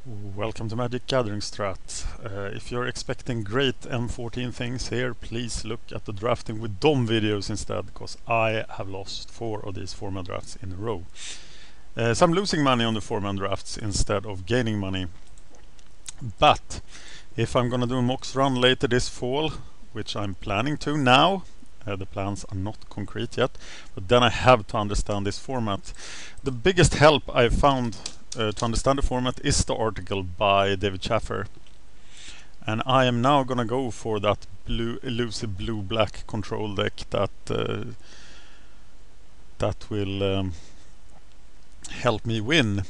Welcome to MagicGatheringStrat. If you're expecting great M14 things here, please look at the drafting with Dom videos instead, because I have lost 4 of these 4-man drafts in a row. So I'm losing money on the 4-man drafts instead of gaining money. But if I'm gonna do a MOCS run later this fall, which I'm planning to now, the plans are not concrete yet, but then I have to understand this format. The biggest help I've found to understand the format is the article by David Shaffer, and I am now gonna go for that elusive blue-black control deck that will help me win.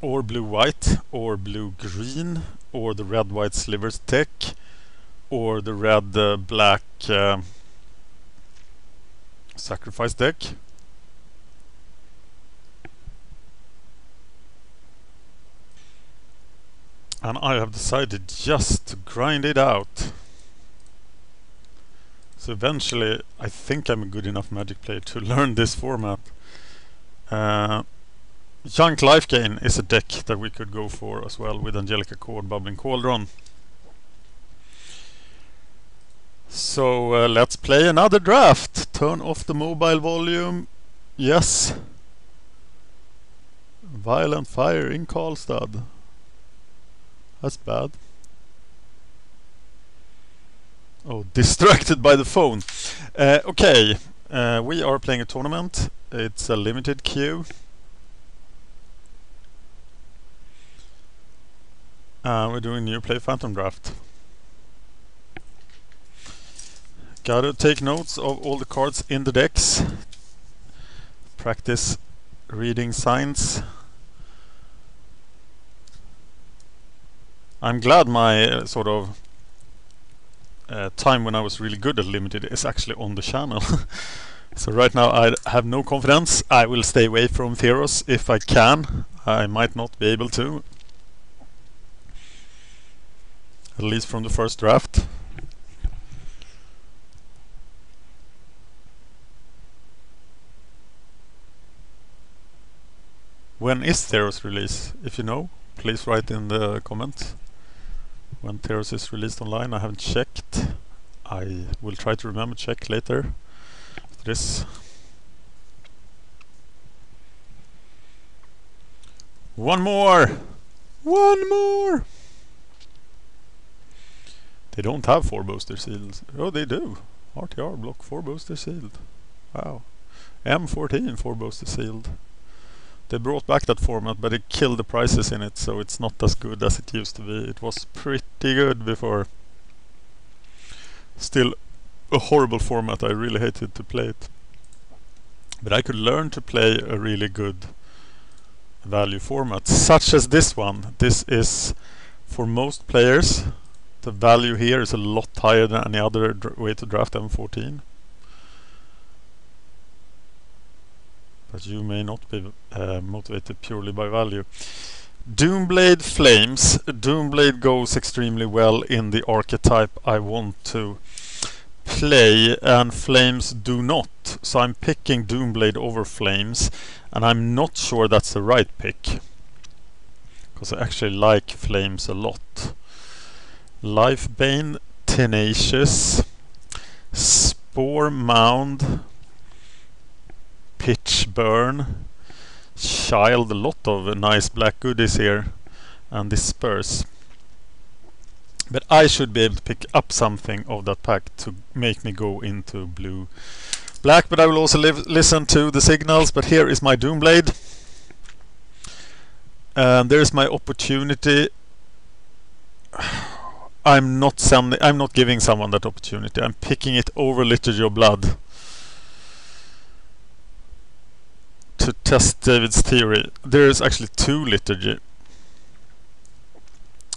Or blue-white, or blue-green, or the red-white slivers deck, or the red-black sacrifice deck. And I have decided just to grind it out. So eventually I think I'm a good enough Magic player to learn this format. Junk Life Gain is a deck that we could go for as well with Angelica Chord, Bubbling Cauldron. So let's play another draft. Turn off the mobile volume. Yes. Violent fire in Karlstad. That's bad. Oh, distracted by the phone. Okay, we are playing a tournament. It's a limited queue. We're doing new play Phantom draft. Gotta take notes of all the cards in the decks. Practice reading signs. I'm glad my sort of time when I was really good at limited is actually on the channel. So right now I have no confidence. I will stay away from Theros if I can. I might not be able to. At least from the first draft. When is Theros release? If you know, please write in the comments. When Theros is released online, I haven't checked. I will try to remember to check later. After this. One more! One more! They don't have 4 booster seals. Oh, they do. RTR block 4 booster sealed. Wow. M14 4 booster sealed. They brought back that format, but it killed the prices in it, so it's not as good as it used to be. It was pretty good before. Still a horrible format. I really hated to play it. But I could learn to play a really good value format, such as this one. This is, for most players, the value here is a lot higher than any other way to draft M14. But you may not be motivated purely by value. Doomblade Flames. Doomblade goes extremely well in the archetype I want to play, and Flames do not. So I'm picking Doomblade over Flames, and I'm not sure that's the right pick, because I actually like Flames a lot. Lifebane, Tenacious, Spore Mound, Pitch Burn, Child, a lot of nice black goodies here, and Disperse. But I should be able to pick up something of that pack to make me go into blue black, but I will also listen to the signals. But here is my Doomblade, and there is my opportunity. I'm not giving someone that opportunity. I'm picking it over Liturgy of Blood to test David's theory. There is actually 2 Liturgy,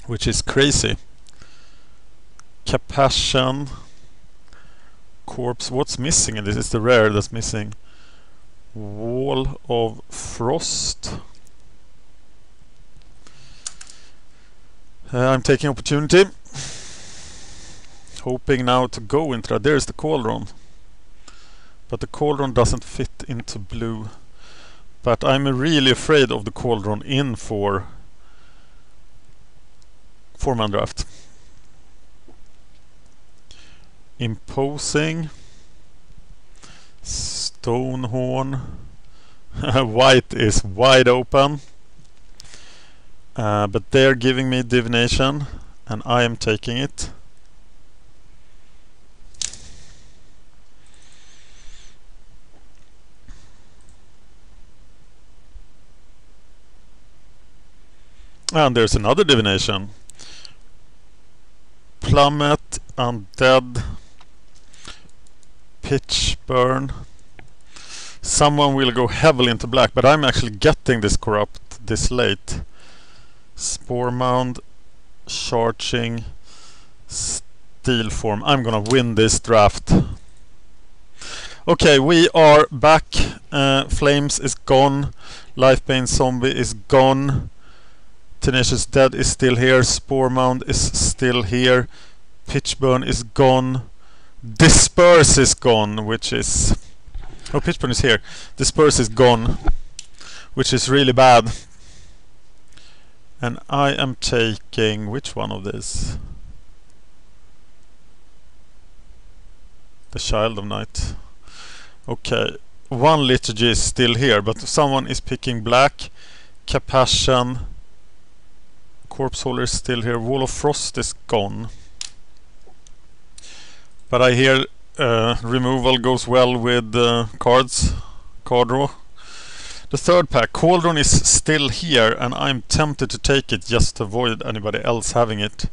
which is crazy. Capassion, Corpse. What's missing in this? It's the rare that's missing. Wall of Frost. I'm taking opportunity. hoping now to go into that. There's the cauldron. But the cauldron doesn't fit into blue. But I'm really afraid of the cauldron in for 4-man draft. Imposing. Stonehorn. White is wide open. But they're giving me divination. And I am taking it. And there's another divination. Plummet, undead, pitch burn. Someone will go heavily into black, but I'm actually getting this corrupt this late. Spore mound, charging, steel form. I'm gonna win this draft. Okay, we are back. Flames is gone. Lifebane zombie is gone. Tenacious Dead is still here. Spore Mound is still here. Pitchburn is gone. Disperse is gone, which is... Oh, Pitchburn is here. Disperse is gone, which is really bad. And I am taking... which one of these? The Child of Night. Okay, one Liturgy is still here, but someone is picking black. Capassion. Corpse Holder is still here. Wall of Frost is gone. But I hear removal goes well with cards. Card draw. The third pack. Cauldron is still here, and I'm tempted to take it just to avoid anybody else having it.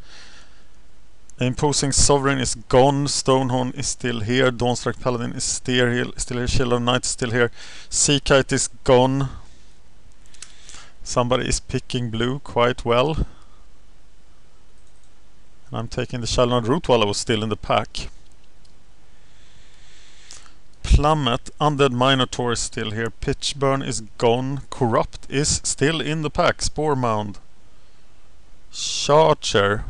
Imposing Sovereign is gone. Stonehorn is still here. Dawnstrike Paladin is still here. Shield of Night is still here. Seakite is gone. Somebody is picking blue quite well. And I'm taking the Child of Night Root while I was still in the pack. Plummet, Undead Minotaur is still here. Pitchburn is gone. Corrupt is still in the pack. Spore Mound. Charger.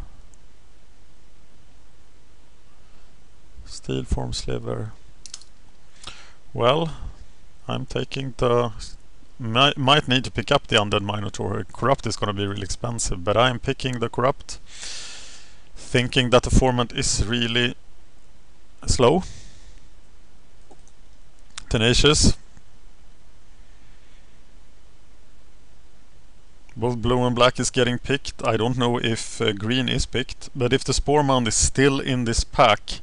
Steel Form Sliver. Well, I'm taking the... Might need to pick up the Undead Minotaur. Corrupt is going to be really expensive, but I'm picking the Corrupt, thinking that the format is really slow. Tenacious. Both blue and black is getting picked. I don't know if green is picked, but if the Spore Mound is still in this pack...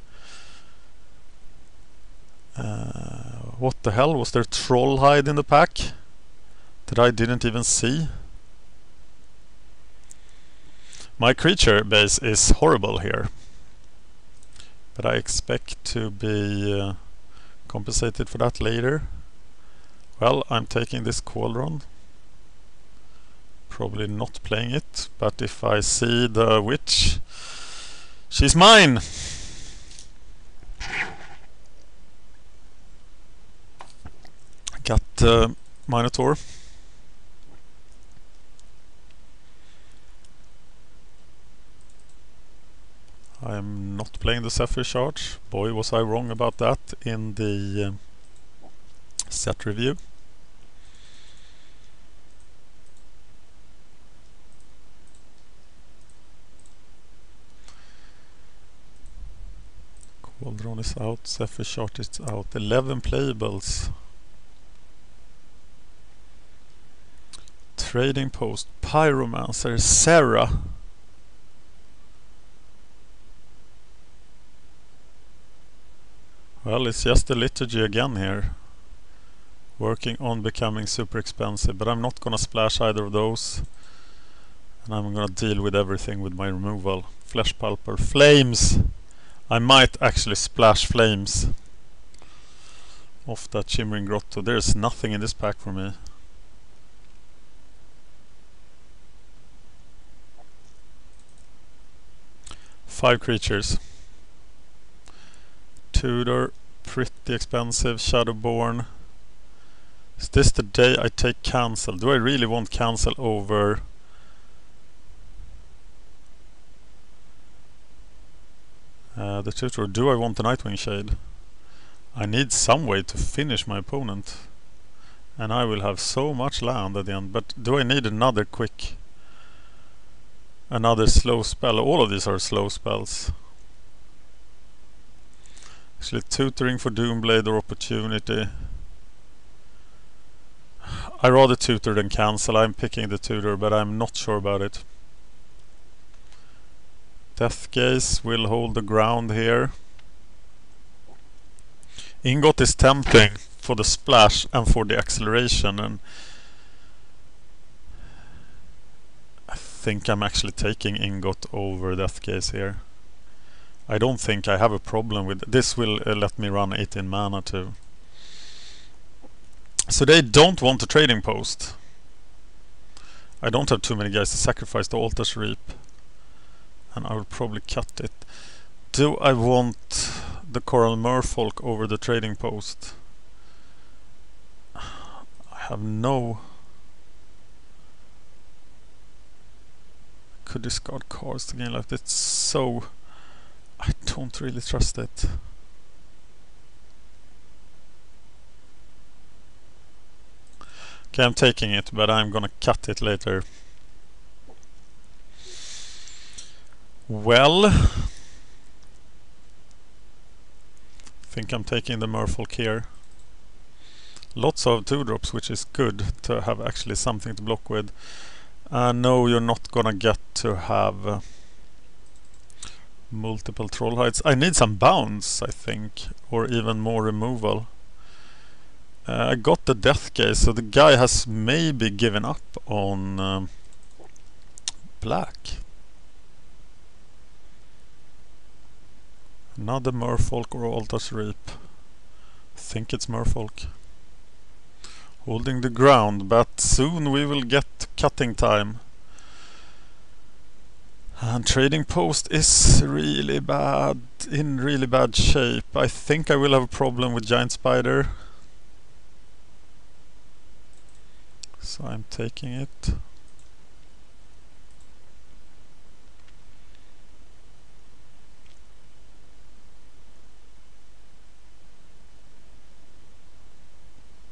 what the hell? Was there Troll Hide in the pack that I didn't even see? My creature base is horrible here, but I expect to be compensated for that later. Well, I'm taking this Cauldron. Probably not playing it, but if I see the witch, she's mine! Got Minotaur. I'm not playing the Zephyr Charge. Boy, was I wrong about that in the set review. Cauldron is out, Zephyr Charge is out. 11 playables. Trading Post, Pyromancer, Sarah. Well, it's just a Liturgy again here. Working on becoming super expensive, but I'm not gonna splash either of those. And I'm gonna deal with everything with my removal. Flesh Pulper, Flames! I might actually splash Flames off that Shimmering Grotto. There's nothing in this pack for me. Five creatures. Tudor, pretty expensive. Shadowborn. Is this the day I take cancel? Do I really want cancel over The tutor, do I want the Nightwing Shade? I need some way to finish my opponent. And I will have so much land at the end. But do I need another slow spell? All of these are slow spells. Actually, tutoring for Doomblade or Opportunity. I rather tutor than cancel. I'm picking the tutor, but I'm not sure about it. Death Gaze will hold the ground here. Ingot is tempting for the splash and for the acceleration, and I think I'm actually taking Ingot over Death Gaze here. I don't think I have a problem with this. Will let me run 18 mana too. So they don't want a trading post. I don't have too many guys to sacrifice the Altar's Reap, and I will probably cut it. Do I want the Coral Merfolk over the trading post? I have no... I could discard cards to gain life. It's so... I don't really trust it. Okay, I'm taking it, but I'm gonna cut it later. Well, I think I'm taking the Merfolk here. Lots of 2-drops, which is good to have actually something to block with. No, you're not gonna get to have multiple Troll Hides. I need some bounce, I think, or even more removal. I got the Death Gaze, so the guy has maybe given up on black. Another Merfolk or Altar's Reap. I think it's Merfolk. Holding the ground, but soon we will get cutting time. And trading post is really bad, in really bad shape. I think I will have a problem with Giant Spider. So I'm taking it.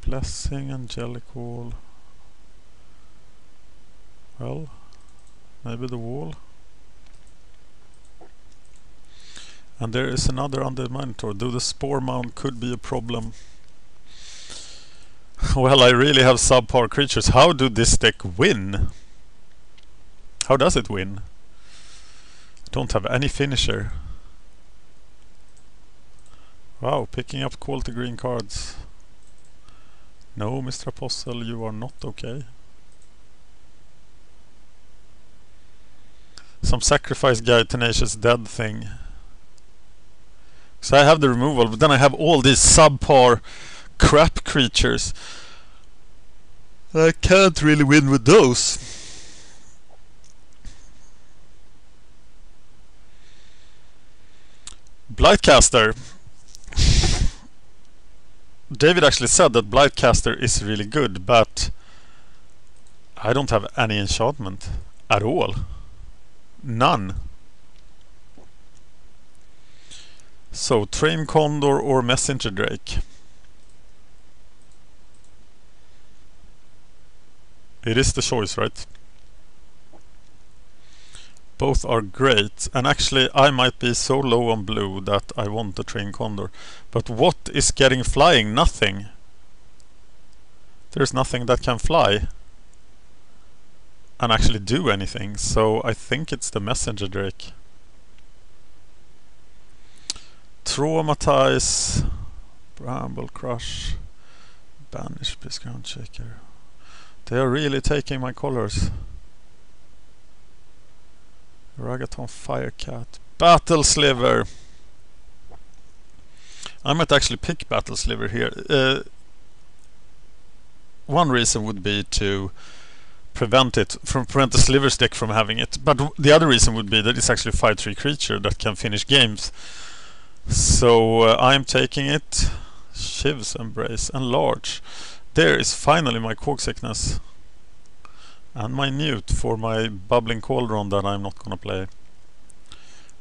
Blessing, Angelic Wall. Well, maybe the wall. And there is another Undead Minotaur. Though the Spore Mound could be a problem. Well, I really have subpar creatures. How do this deck win? How does it win? I don't have any finisher. Wow, picking up quality green cards. No, Mr. Apostle, you are not okay. Some sacrifice guy, Tenacious Dead thing. So I have the removal, but then I have all these subpar crap creatures. I can't really win with those. Blightcaster. David actually said that Blightcaster is really good, but I don't have any enchantment at all. None. So, Train Condor or Messenger Drake? It is the choice, right? Both are great, and actually I might be so low on blue that I want the Train Condor. But what is getting flying? Nothing. There's nothing that can fly and actually do anything, so I think it's the Messenger Drake. Traumatize, Bramble Crush, Banish, Beast Ground Shaker. They are really taking my colors. Ragaton, Firecat, Battle Sliver. I might actually pick Battle Sliver here. One reason would be to prevent the Sliver stick from having it, but the other reason would be that it's actually a 5/3 creature that can finish games. So I'm taking it. Shiv's Embrace and Large. There is finally my Cork Sickness. And my Newt for my Bubbling Cauldron that I'm not gonna play.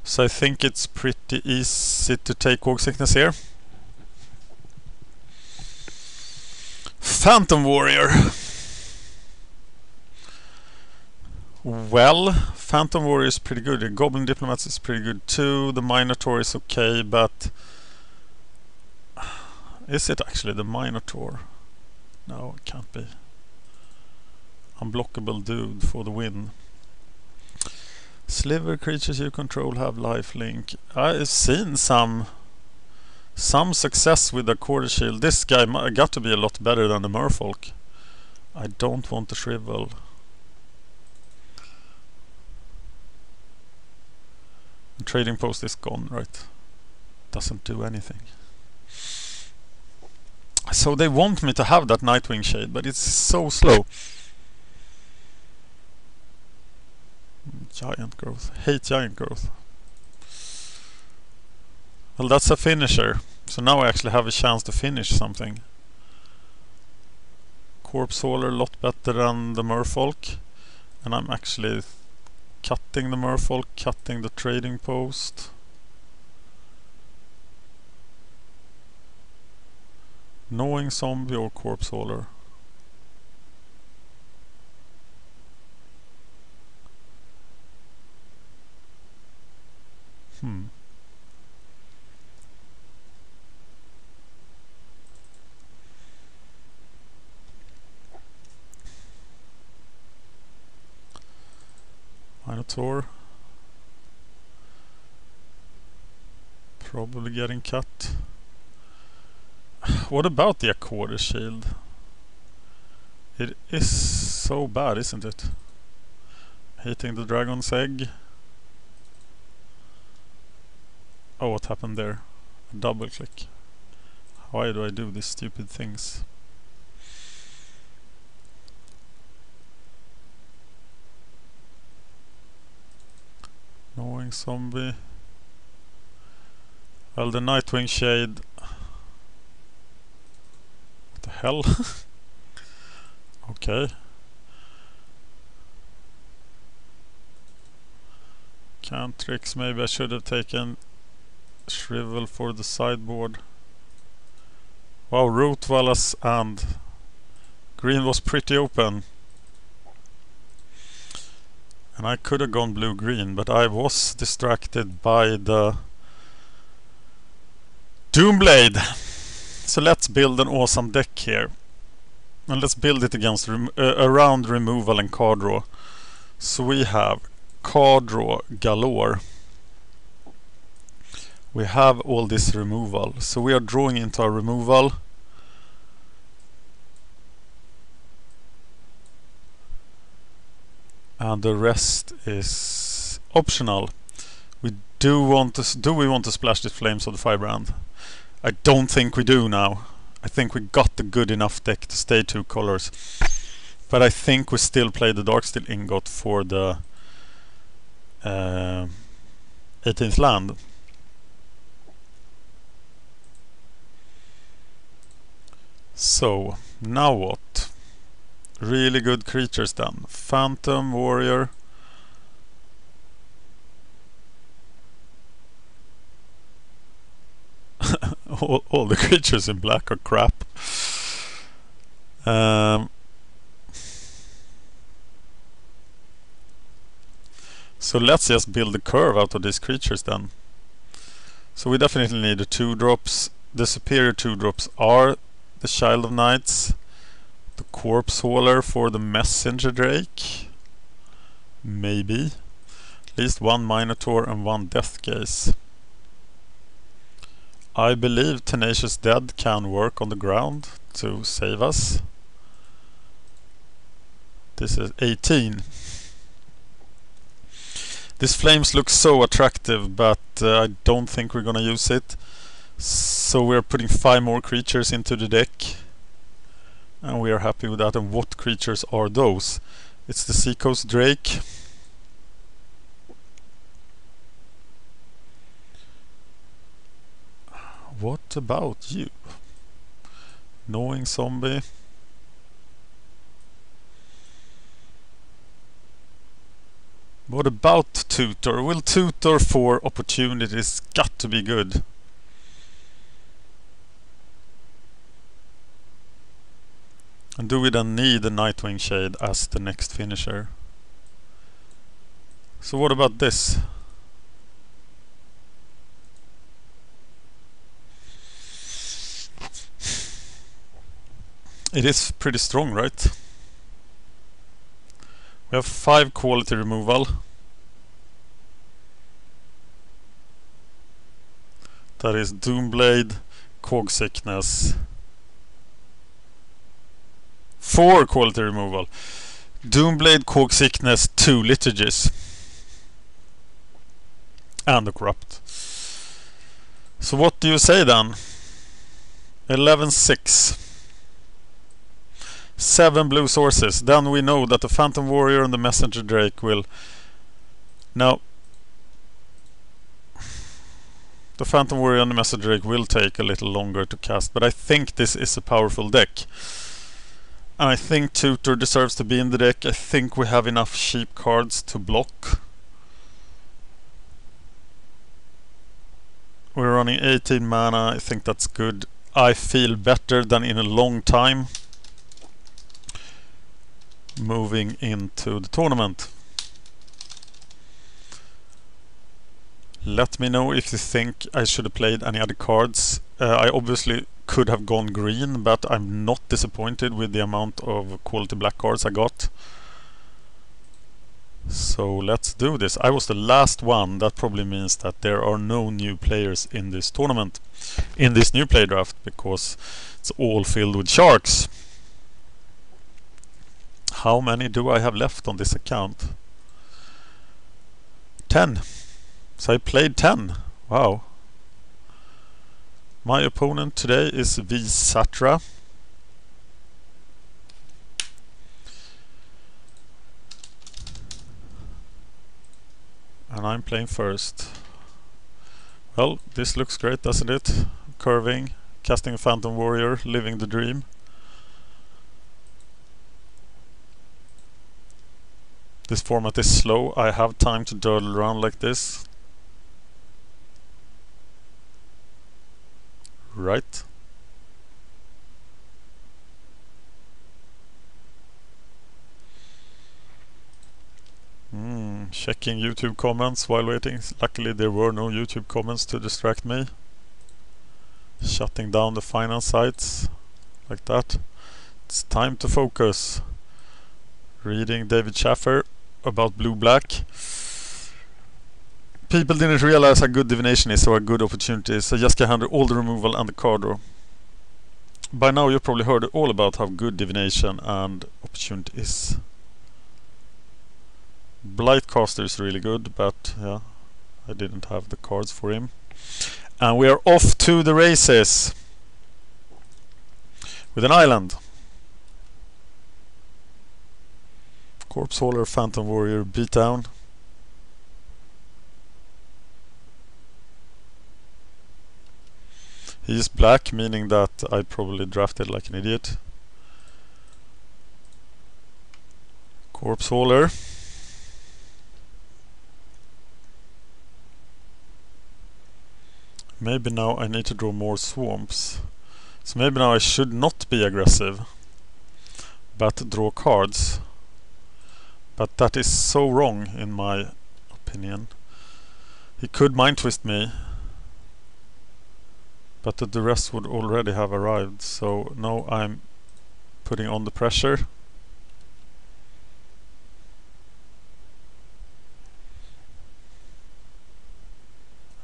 So I think it's pretty easy to take Walk Sickness here. Phantom Warrior. Well, Phantom Warrior is pretty good. The Goblin Diplomats is pretty good too. The Minotaur is okay, but is it actually the Minotaur? No, it can't be. Unblockable dude for the win. Sliver creatures you control have lifelink. I've seen some success with the Quarter Shield. This guy got to be a lot better than the Merfolk. I don't want to shrivel. The trading post is gone, right? Doesn't do anything. So they want me to have that Nightwing Shade, but it's so slow. Giant growth. Hate giant growth. Well, that's a finisher. So now I actually have a chance to finish something. Corpse Hauler a lot better than the Merfolk. And I'm actually cutting the Merfolk, cutting the trading post. Knowing Zombie or Corpse Hauler. Minotaur. Probably getting cut. What about the Quarter Shield? It is so bad, isn't it? Hitting the Dragon's Egg. Oh, what happened there? A double click. Why do I do these stupid things? Knowing Zombie. Well, the Nightwing Shade. What the hell? Okay. Cantrix, maybe I should have taken Shrivel for the sideboard. Wow, Root Wallace and green was pretty open. And I could have gone blue-green, but I was distracted by the Doomblade. So let's build an awesome deck here. And let's build it against around removal and card draw. So we have card draw galore. We have all this removal. So we are drawing into our removal. And the rest is optional. We do we want to splash the Flames of the Firebrand? I don't think we do now. I think we got the good enough deck to stay 2 colors. But I think we still play the Darksteel Ingot for the 18th land. So, now what? Really good creatures then. Phantom Warrior. all the creatures in black are crap. So let's just build a curve out of these creatures then. So we definitely need the 2-drops. The superior 2-drops are the Child of Knights, the Corpse Hauler for the Messenger Drake, maybe, at least 1 Minotaur and 1 Death Gaze. I believe Tenacious Dead can work on the ground to save us. This is 18. This Flames looks so attractive, but I don't think we're gonna use it. So we're putting 5 more creatures into the deck. And we are happy with that. And what creatures are those? It's the Seacoast Drake. What about you? Knowing Zombie. What about tutor? Will tutor for opportunities got to be good? And do we then need the Nightwing Shade as the next finisher? So what about this? It is pretty strong, right? We have 5 quality removal. That is Doomblade, Cog Sickness. 4 quality removal. Doomblade, Cog Sickness, 2 Liturgies. And the Corrupt. So what do you say then? 11-6. 7 blue sources. Then we know that the Phantom Warrior and the Messenger Drake will... Now, the Phantom Warrior and the Messenger Drake will take a little longer to cast, but I think this is a powerful deck. And I think Tutor deserves to be in the deck. I think we have enough cheap cards to block. We're running 18 mana, I think that's good. I feel better than in a long time moving into the tournament. Let me know if you think I should have played any other cards. I obviously could have gone green, but I'm not disappointed with the amount of quality black cards I got. So let's do this. I was the last one. That probably means that there are no new players in this tournament, in this new play draft, because it's all filled with sharks. How many do I have left on this account? 10. So I played 10. Wow. My opponent today is V Satra. And I'm playing first. Well, this looks great, doesn't it? Curving, casting a Phantom Warrior, living the dream. This format is slow. I have time to dawdle around like this. Right. Checking YouTube comments while waiting. Luckily there were no YouTube comments to distract me. Shutting down the finance sites like that. It's time to focus. Reading David Shaffer about blue-black. People didn't realize how good divination is or how good opportunity is. I just can handle all the removal and the card draw. By now you probably heard all about how good divination and opportunity is. Blightcaster is really good, but yeah, I didn't have the cards for him. And we are off to the races with an island. Corpse Hauler, Phantom Warrior, Beatdown. He is black, meaning that I probably drafted like an idiot. Corpse Hauler. Maybe now I need to draw more swamps. So maybe now I should not be aggressive, but draw cards. But that is so wrong in my opinion. He could mind twist me, but the duress would already have arrived. So now I'm putting on the pressure.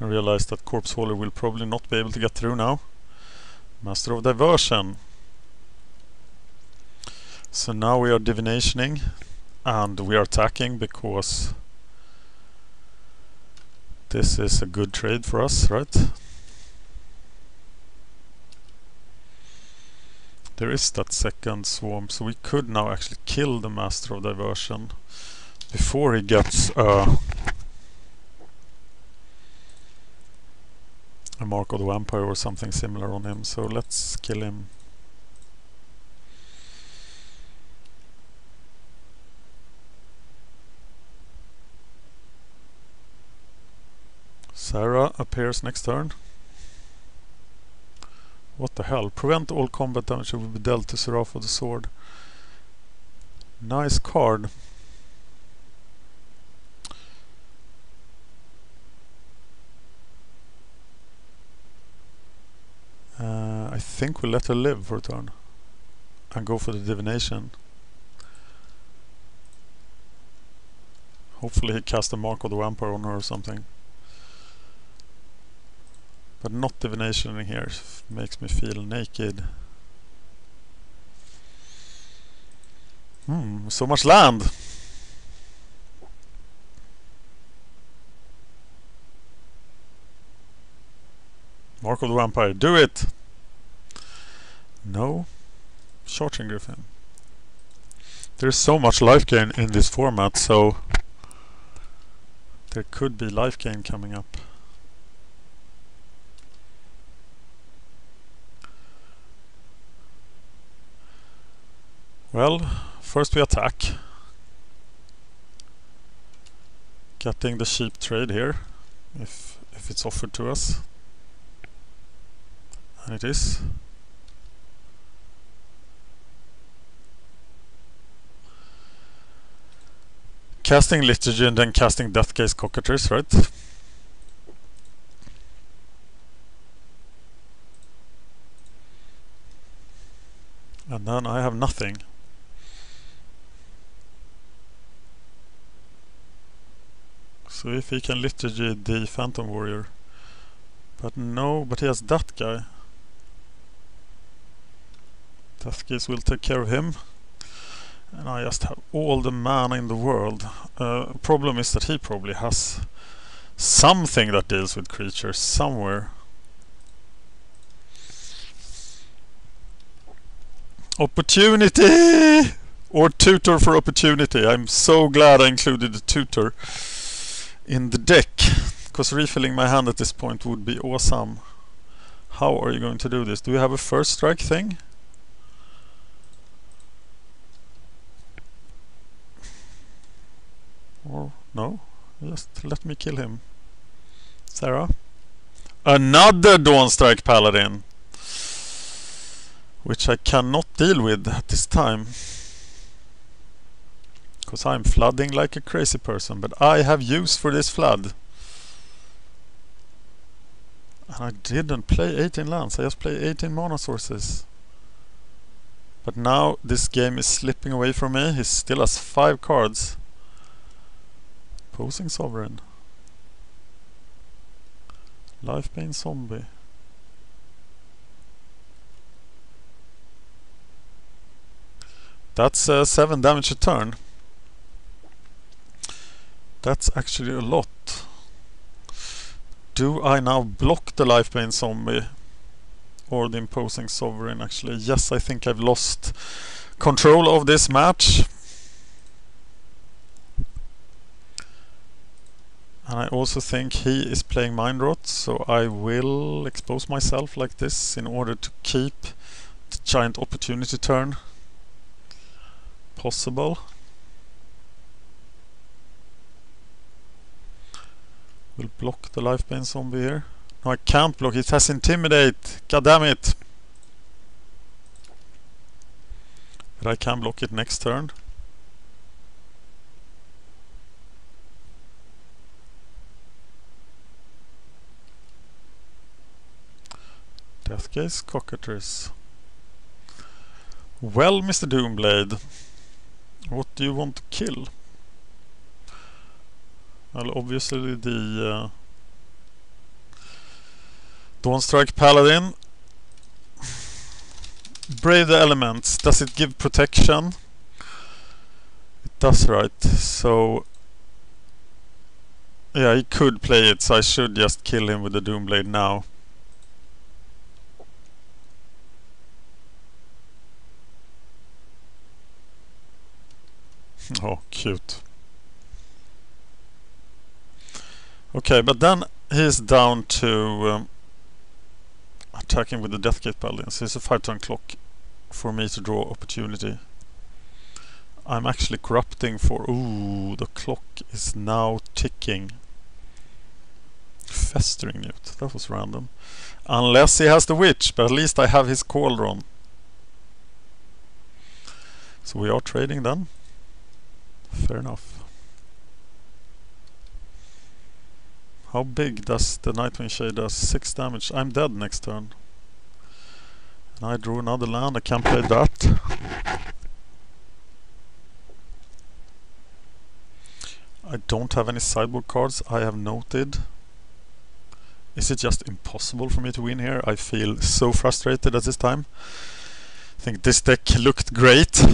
I realize that Corpse Hauler will probably not be able to get through now. Master of Diversion. So now we are divinationing and we are attacking because this is a good trade for us, right? There is that second swamp, so we could now actually kill the Master of Diversion before he gets a Mark of the Vampire or something similar on him. So let's kill him. Sarah appears next turn. What the hell? Prevent all combat damage that will be dealt to Seraph of the Sword. Nice card. I think we'll let her live for a turn and go for the divination. Hopefully he cast a Mark of the Vampire on her or something. But not divination in here. Makes me feel naked. So much land! Mark of the Vampire, do it! No. Charging Griffin. There's so much life gain in this format, so there could be life gain coming up. Well, first we attack. Getting the cheap trade here, if it's offered to us. And it is. Casting Liturgy and then casting Deathgaze Cockatrice, right? And then I have nothing. So if he can Liturgy the Phantom Warrior. But no, but he has that guy. Deathgaze will take care of him. And I just have all the mana in the world. Problem is that he probably has something that deals with creatures somewhere. Opportunity! Or tutor for opportunity. I'm so glad I included the tutor in the deck, because refilling my hand at this point would be awesome. How are you going to do this? Do we have a first strike thing? Or no? Just let me kill him. Sarah? Another Dawnstrike Paladin! Which I cannot deal with at this time. Because I'm flooding like a crazy person, but I have use for this flood. And I didn't play 18 lands, I just play 18 mana sources. But now this game is slipping away from me. He still has 5 cards. Posing Sovereign. Lifebane Zombie. That's 7 damage a turn. That's actually a lot. Do I now block the Lifebane Zombie? Or the Imposing Sovereign actually? Yes, I think I've lost control of this match. And I also think he is playing Mind Rot, so I will expose myself like this in order to keep the giant opportunity turn possible. We'll block the Lifebane Zombie here. No, I can't block. It has Intimidate. God damn it. But I can block it next turn. Deathgaze Cockatrice. Well, Mr. Doomblade, what do you want to kill? Well, obviously the Dawnstrike Paladin. Brave the Elements. Does it give protection? It does, right? So yeah, he could play it, so I should just kill him with the Doomblade now. Oh, cute. Okay, but then he's down to attacking with the Deathgate Paladin. So it's a 5-turn clock for me to draw opportunity. I'm actually corrupting for... Ooh, the clock is now ticking. Festering Newt. That was random. Unless he has the witch, but at least I have his cauldron. So we are trading then. Fair enough. How big does the Nightwing Shade does? 6 damage. I'm dead next turn. And I drew another land. I can't play that. I don't have any sideboard cards, I have noted. Is it just impossible for me to win here? I feel so frustrated at this time. I think this deck looked great.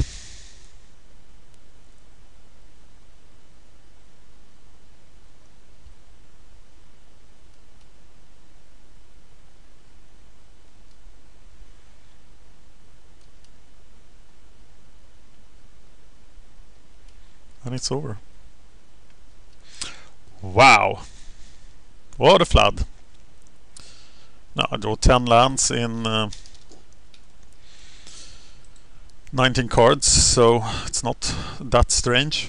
And it's over. Wow! What a flood! Now I draw 10 lands in 19 cards, so it's not that strange.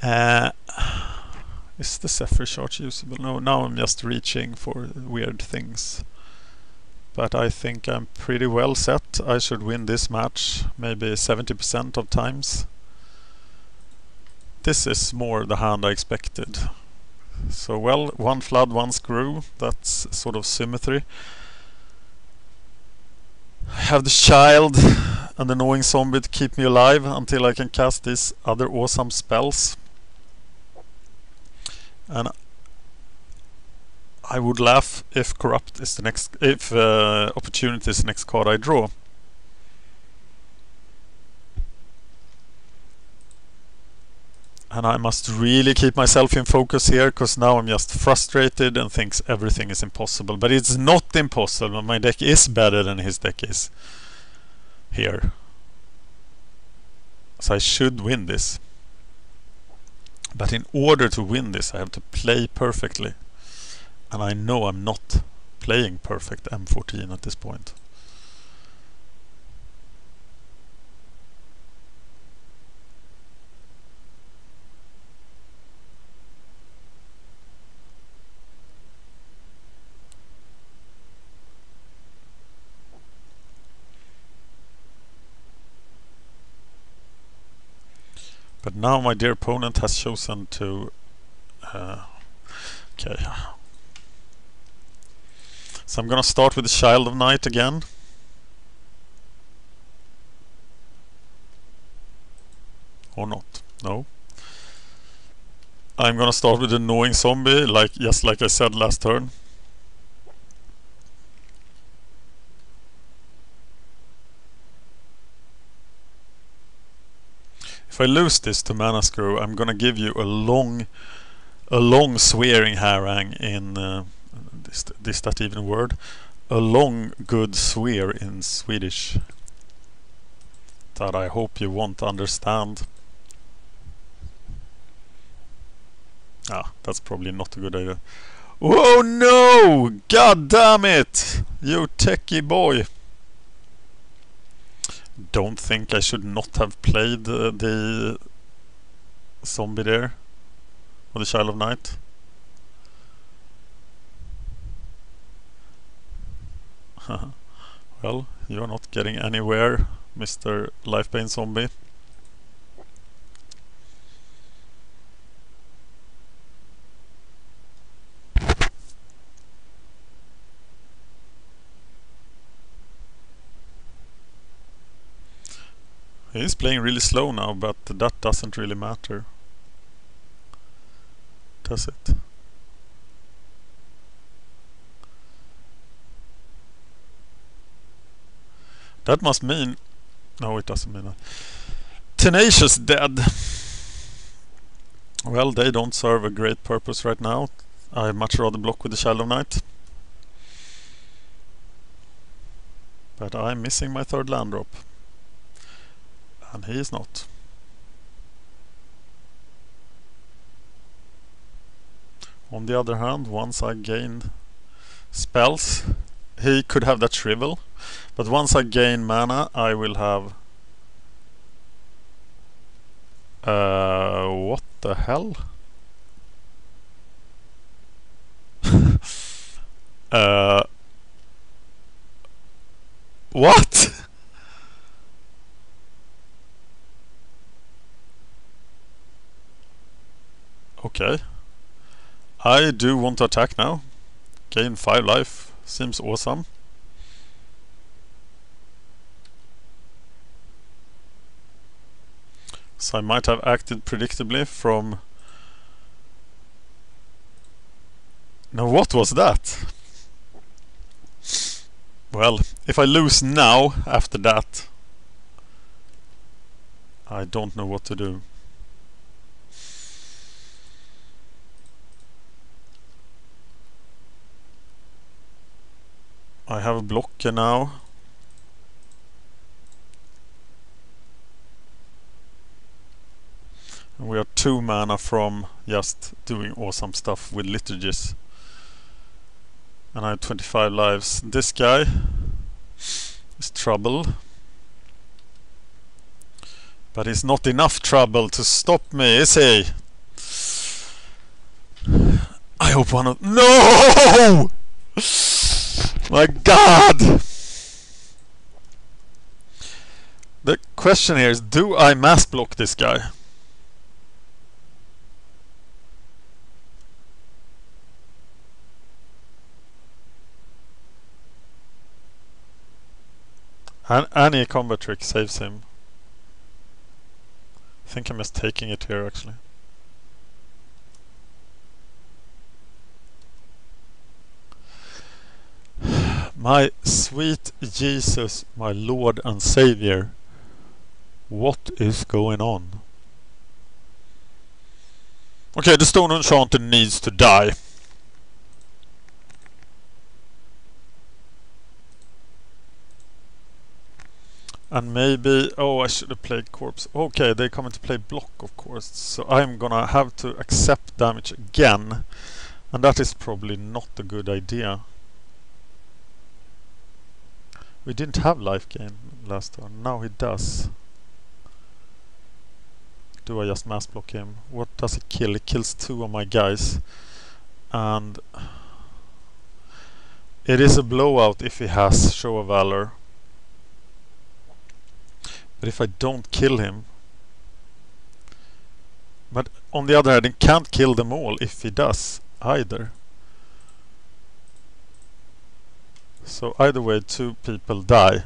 Is the Shaffer charge usable? No, now I'm just reaching for weird things. But I think I'm pretty well set. I should win this match maybe 70% of times. This is more the hand I expected. So well, 1 flood, 1 screw. That's sort of symmetry. I have the child and the knowing zombie to keep me alive until I can cast these other awesome spells. And I would laugh if corrupt is the next, if opportunity is the next card I draw. And I must really keep myself in focus here, because now I'm just frustrated and thinks everything is impossible. But it's not impossible. My deck is better than his deck is here. So I should win this. But in order to win this, I have to play perfectly. And I know I'm not playing perfect M14 at this point. But now my dear opponent has chosen to... okay. So I'm gonna start with the Child of Night again. Or not. No. I'm gonna start with the knowing zombie, just like I said last turn. If I lose this to Mana Screw, I'm gonna give you a long swearing harangue in is that even a word? A long good swear in Swedish that I hope you won't understand. Ah, that's probably not a good idea. Oh no! God damn it! You techie boy! Don't think I should not have played the zombie there, or the Child of Night. Well, you're not getting anywhere, Mr. Lifebane Zombie. He's playing really slow now, but that doesn't really matter, does it? That must mean... no, it doesn't mean that. Tenacious dead. Well, they don't serve a great purpose right now. I'd much rather block with the Child of Night. But I'm missing my third land drop. And he is not. On the other hand, once I gained spells, he could have that shrivel. But once I gain mana, I will have... what the hell? What? Okay. I do want to attack now. Gain 5 life. Seems awesome. So I might have acted predictably from... Now what was that? Well, if I lose now after that, I don't know what to do. I have a blocker now. And we are 2 mana from just doing awesome stuff with liturgies. And I have 25 lives. This guy is trouble. But he's not enough trouble to stop me, is he? I hope one of... No! My God! The question here is, do I mass block this guy? Any combat trick saves him. I think I'm just taking it here actually. My sweet Jesus, my Lord and Savior, what is going on? Okay, the Stone Enchanter needs to die. And maybe... Oh, I should have played Corpse. Okay, they come into play block, of course. So I'm gonna have to accept damage again. And that is probably not a good idea. We didn't have life gain last turn. Now he does. Do I just mass block him? What does he kill? He kills 2 of my guys. And... it is a blowout if he has Show of Valor. But if I don't kill him... But on the other hand, he can't kill them all if he does either. So either way, 2 people die.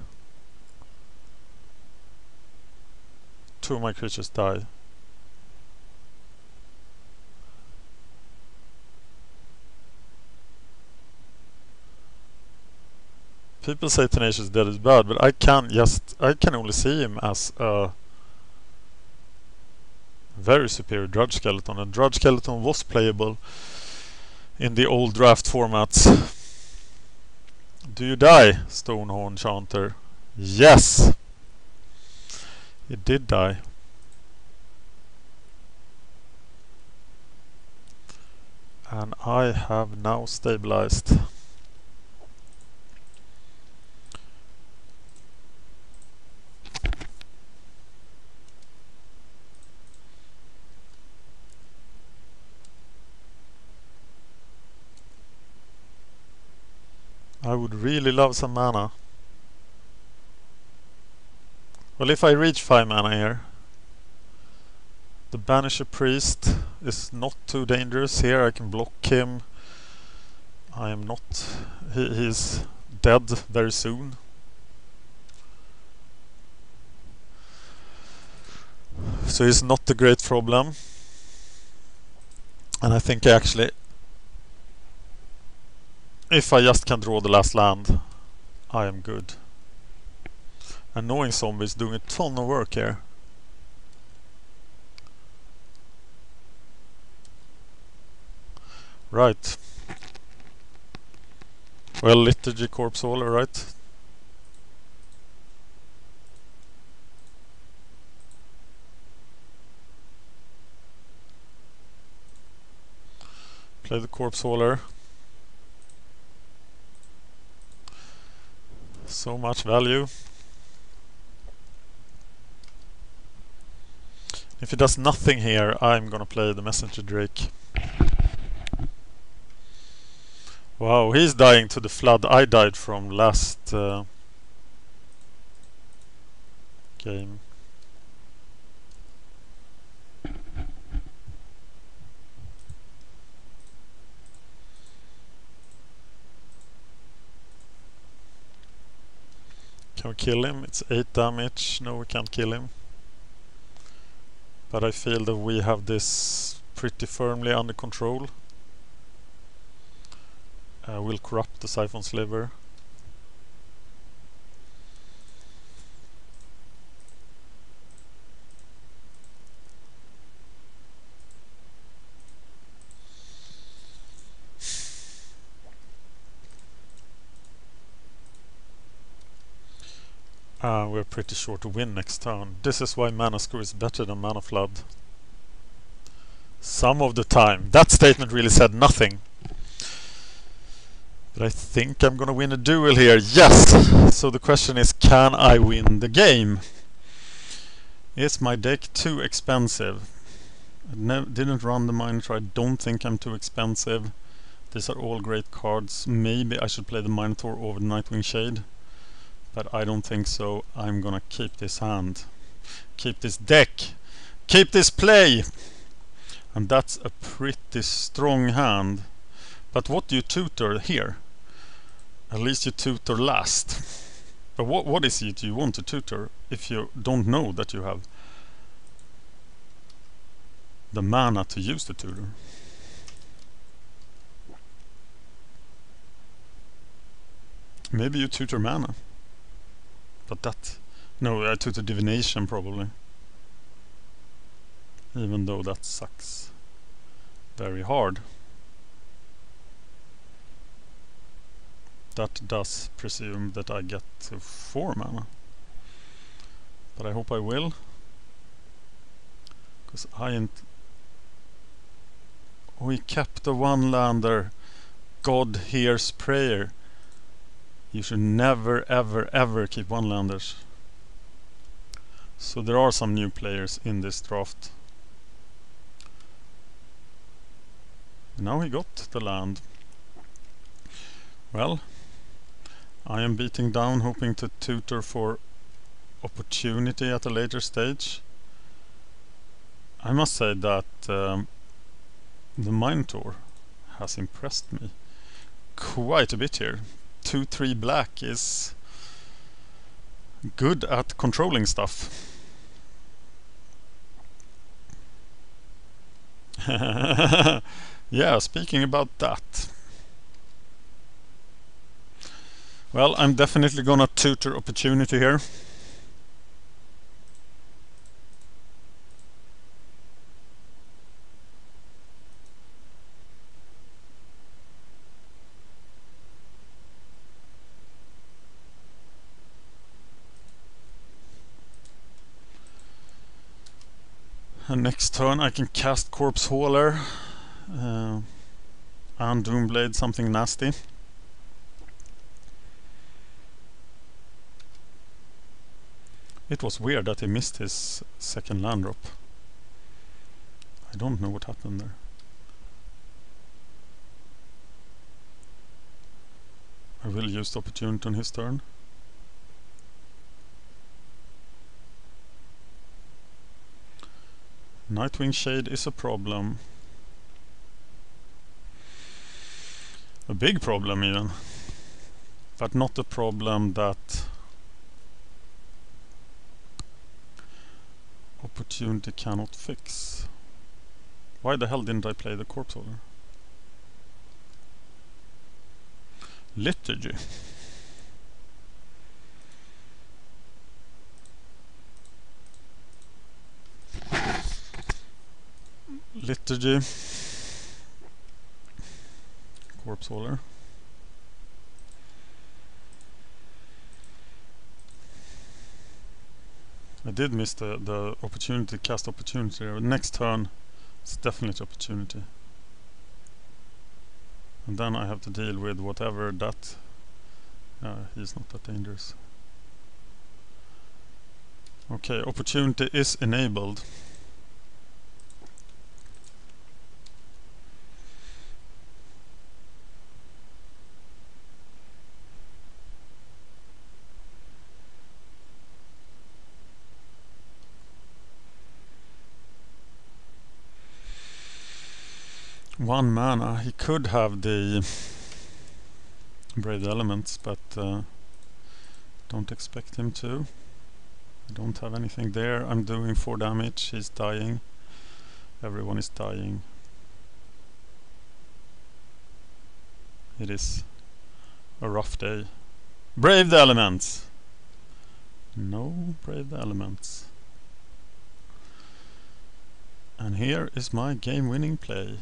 2 of my creatures die. People say Tenacious Dead is bad, but I can only see him as a very superior Drudge Skeleton, and Drudge Skeleton was playable in the old draft formats. Do you die, Stonehorn Enchanter? Yes! He did die. And I have now stabilized. I would really love some mana. Well, if I reach 5 mana here, the Banisher Priest is not too dangerous here. I can block him. I am not... He's dead very soon. So he's not a great problem. And I think actually... if I just can draw the last land, I am good. Annoying Zombie is doing a ton of work here. Right. Well, Liturgy Corpse Hauler, right? Play the Corpse Hauler. So much value. If he does nothing here, I'm gonna play the Messenger Drake. Wow, he's dying to the flood I died from last game. Can we kill him? It's 8 damage. No, we can't kill him. But I feel that we have this pretty firmly under control. We'll corrupt the Siphon Sliver. We're pretty sure to win next turn. This is why Mana Screw is better than Mana Flood. Some of the time. That statement really said nothing. But I think I'm gonna win a duel here. Yes! So the question is, can I win the game? Is my deck too expensive? I didn't run the Minotaur. I don't think I'm too expensive. These are all great cards. Maybe I should play the Minotaur over the Nightwing Shade. But I don't think so. I'm gonna keep this hand. Keep this deck. Keep this play! And that's a pretty strong hand. But what do you tutor here? At least you tutor last. But what is it you want to tutor if you don't know that you have the mana to use the tutor? Maybe you tutor mana. But that... No, I tutor divination probably. Even though that sucks very hard. That does presume that I get to 4 mana. But I hope I will. Because I ain't... We kept the one lander. God hears prayer. You should never ever ever keep one landers. So there are some new players in this draft. Now he got the land. Well, I am beating down, hoping to tutor for opportunity at a later stage. I must say that the Minotaur has impressed me quite a bit here. 2/3 black is good at controlling stuff. Yeah, speaking about that. Well, I'm definitely gonna tutor opportunity here. And next turn I can cast Corpse Hauler and Doomblade something nasty. It was weird that he missed his second land drop. I don't know what happened there. I will use the opportunity on his turn. Nightwing Shade is a problem. A big problem even. But not a problem that opportunity cannot fix. Why the hell didn't I play the Corpse Hauler? Liturgy. Liturgy. Corpse Hauler. I did miss the opportunity, cast opportunity. Next turn, it's definitely opportunity. And then I have to deal with whatever that... he's not that dangerous. Okay, opportunity is enabled. 1 mana. He could have the Brave Elements, but don't expect him to. I don't have anything there. I'm doing 4 damage. He's dying. Everyone is dying. It is a rough day. Brave the Elements! No Brave the Elements. And here is my game-winning play.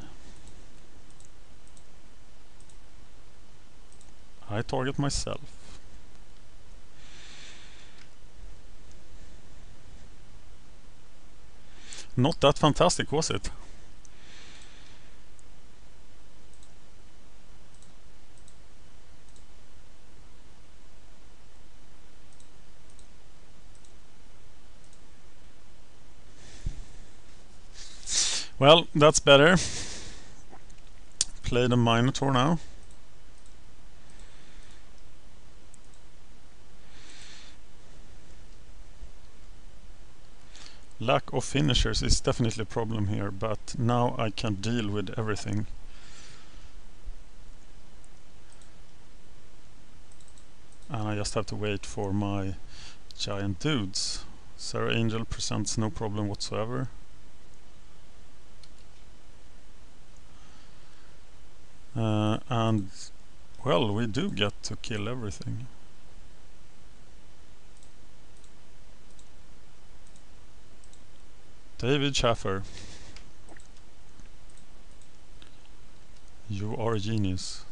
I target myself. Not that fantastic, was it? Well, that's better. Play the Minotaur now. Lack of finishers is definitely a problem here, but now I can deal with everything. And I just have to wait for my giant dudes. Sarah Angel presents no problem whatsoever. And well, we do get to kill everything. David Shaffer, you are a genius.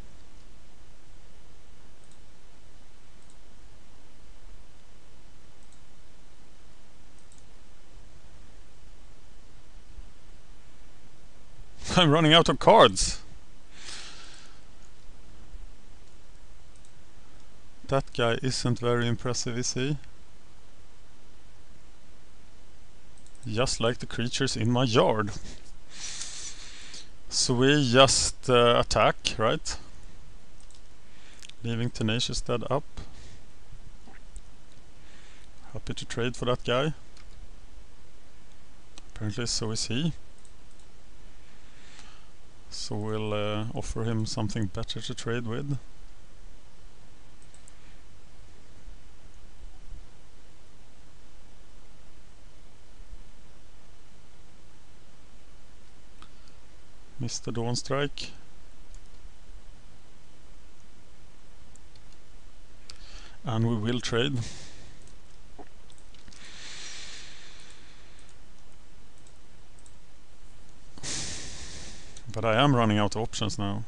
I'm running out of cards. That guy isn't very impressive, is he? Just like the creatures in my yard. So we just attack, right? Leaving Tenacious Dead up. Happy to trade for that guy. Apparently so is he. So we'll offer him something better to trade with. Mr. Dawnstrike. And we will trade. But I am running out of options now.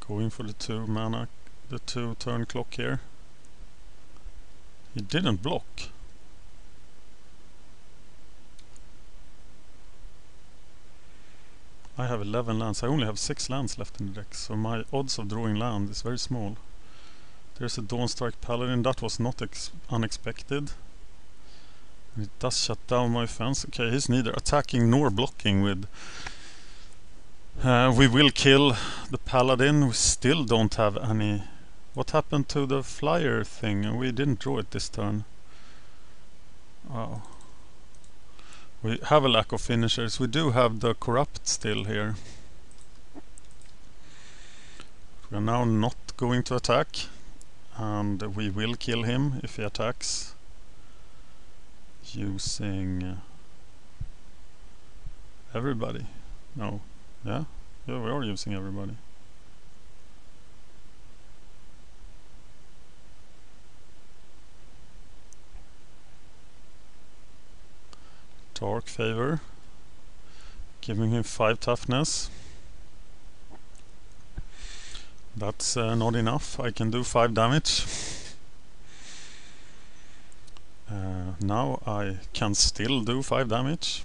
Going for the 2 mana, the 2 turn clock here. He didn't block. I have 11 lands. I only have 6 lands left in the deck, so my odds of drawing land is very small. There's a Dawnstrike Paladin. That was not unexpected. And it does shut down my fence. Okay, he's neither attacking nor blocking with... we will kill the Paladin. We still don't have any... What happened to the flyer thing? We didn't draw it this turn. Oh. We have a lack of finishers. We do have the Corrupt still here. We are now not going to attack. And we will kill him if he attacks. Using... everybody. No. Yeah? Yeah, we are using everybody. Dark Favor. Giving him 5 toughness. That's not enough. I can do 5 damage. Now I can still do 5 damage.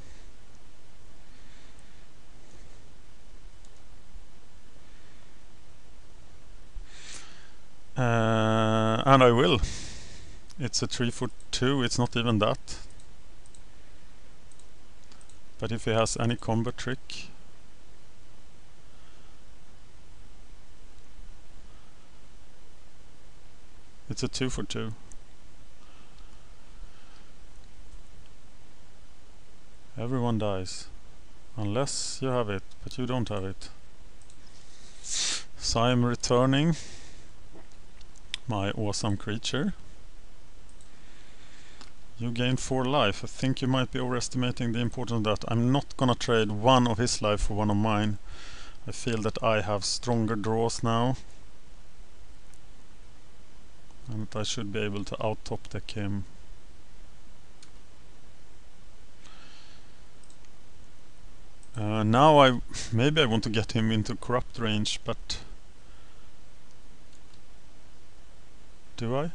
And I will. It's a 3/2, it's not even that. But if he has any combat trick... It's a 2 for 2. Everyone dies. Unless you have it, but you don't have it. So I'm returning my awesome creature. You gain 4 life. I think you might be overestimating the importance of that. I'm not gonna trade one of his life for one of mine. I feel that I have stronger draws now. And that I should be able to out-top deck him. Now maybe I want to get him into corrupt range, but do I?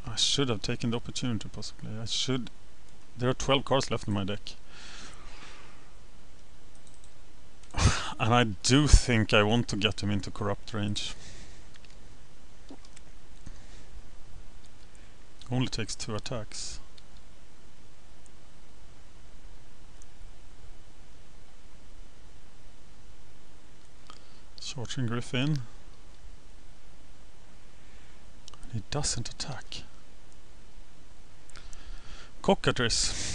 I should have taken the opportunity possibly. There are 12 cards left in my deck. And I do think I want to get him into corrupt range. Only takes 2 attacks. Charging Griffin. He doesn't attack. Cockatrice.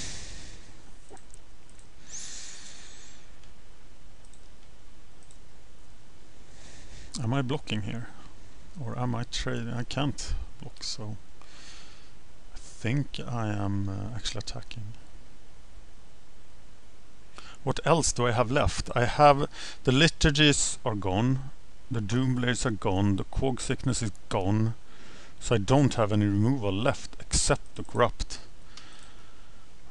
Am I blocking here? Or am I trading? I can't block, so I think I am actually attacking. What else do I have left? I have the liturgies are gone, the Doomblades are gone, the Quag Sickness is gone, so I don't have any removal left except the Corrupt.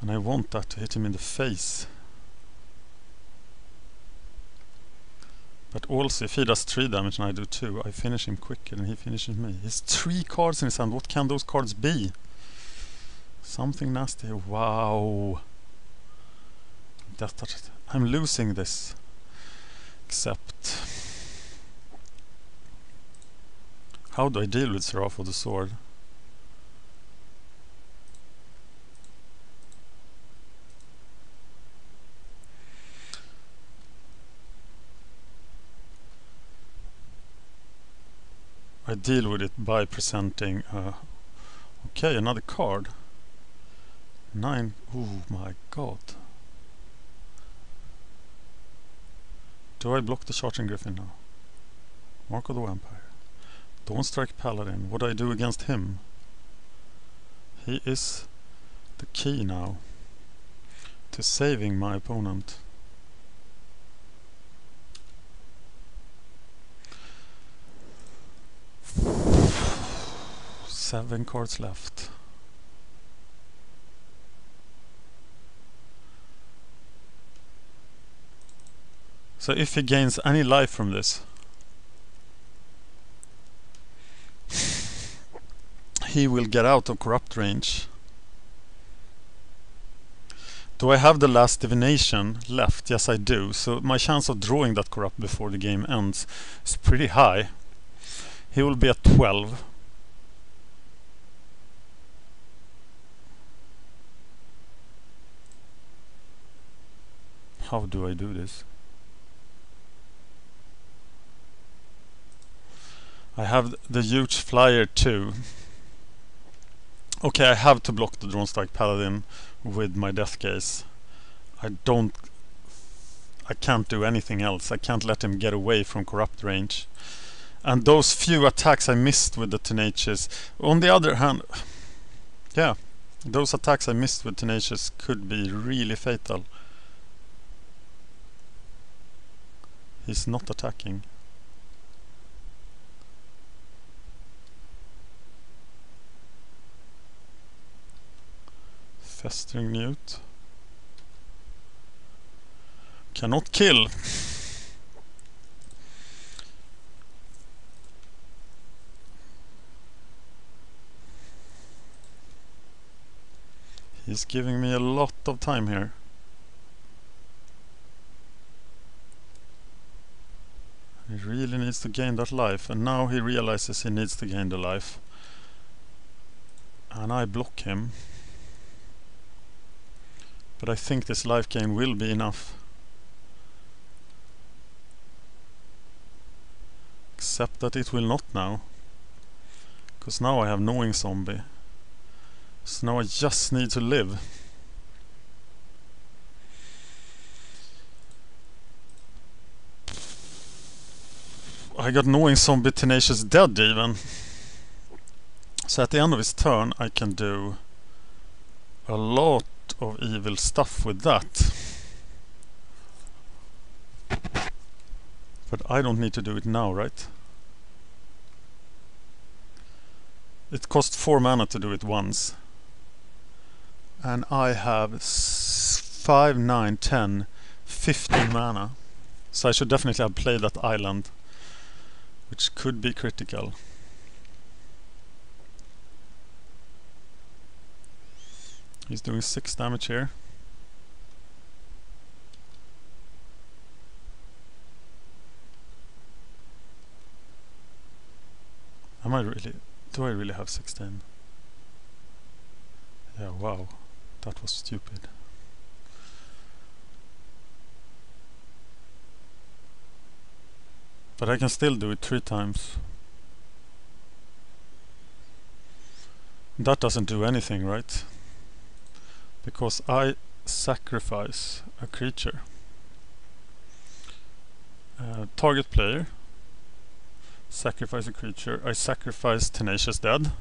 And I want that to hit him in the face. But also if he does 3 damage and I do 2, I finish him quicker than he finishes me. He has 3 cards in his hand. What can those cards be? Something nasty. Wow. I'm losing this. Except, how do I deal with Seraph of the Sword? I deal with it by presenting okay, another card. 9. Oh my god. Do I block the Charging Griffin now? Mark of the Vampire. Dawnstrike Paladin. What do I do against him? He is the key now to saving my opponent. Seven cards left. So if he gains any life from this, he will get out of corrupt range. Do I have the last divination left? Yes, I do. So my chance of drawing that corrupt before the game ends is pretty high. He will be at 12. How do I do this? I have the huge flyer too. Okay, I have to block the Dawnstrike Paladin with my Death Gaze. I can't do anything else. I can't let him get away from corrupt range. And those few attacks I missed with the Tenacious. On the other hand, yeah, those attacks I missed with Tenacious could be really fatal. He's not attacking. Festering Newt. Cannot kill. He's giving me a lot of time here. He really needs to gain that life, and now he realizes he needs to gain the life. And I block him. But I think this life gain will be enough. except that it will not now. Because now I have Knowing Zombie. So now I just need to live. I got Knowing Zombie, Tenacious Dead even. So at the end of his turn I can do a lot of evil stuff with that. But I don't need to do it now, right? It costs 4 mana to do it once. And I have 5, 9, 10, 15 mana. So I should definitely have played that island, which could be critical. He's doing 6 damage here. Am I really... Do I really have 16? Yeah, wow. That was stupid. But I can still do it 3 times. That doesn't do anything, right? Because I sacrifice a creature. Target player. Sacrifice a creature. I sacrifice Tenacious Dead.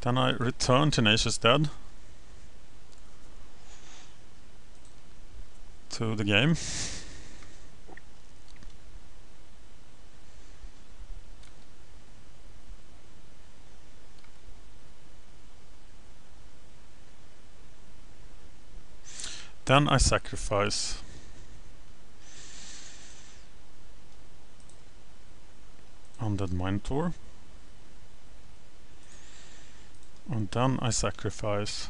Then I return Tenacious Dead to the game. Then I sacrifice Undead Minotaur. And then I sacrifice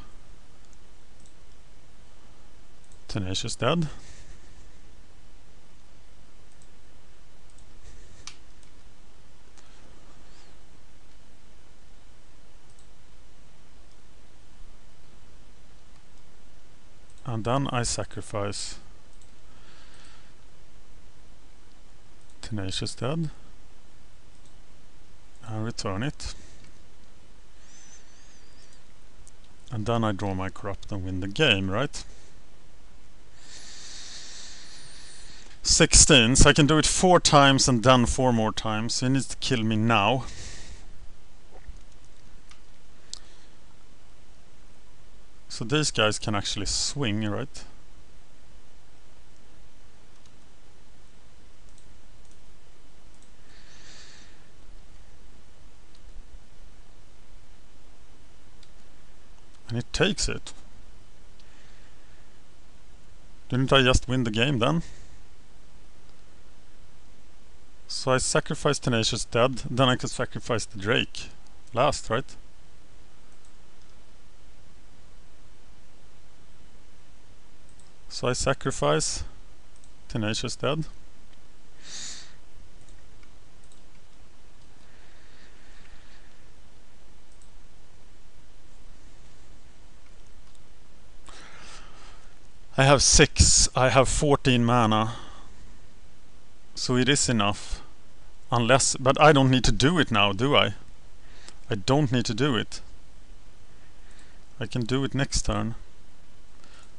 Tenacious Dead. And then I sacrifice Tenacious Dead and return it. And then I draw my Corrupt and win the game, right? 16, so I can do it 4 times and then 4 more times. He needs to kill me now. So these guys can actually swing, right? And it takes it. Didn't I just win the game then? So I sacrifice Tenacious Dead, then I could sacrifice the Drake last, right? So I sacrifice Tenacious Dead. I have 6, I have 14 mana. So it is enough. Unless, but I don't need to do it now, do I? I don't need to do it. I can do it next turn.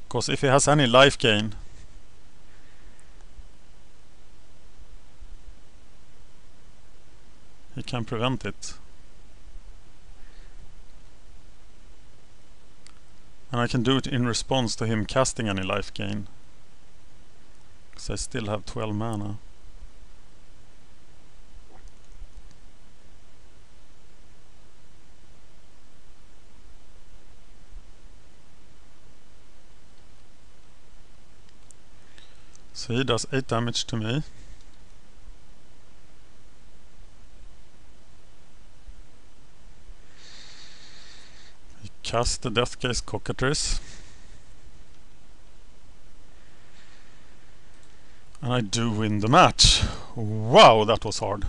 Because if he has any life gain, he can prevent it. And I can do it in response to him casting any life gain. Because I still have 12 mana. So he does 8 damage to me. He casts the Deathgaze Cockatrice. And I do win the match. Wow, that was hard.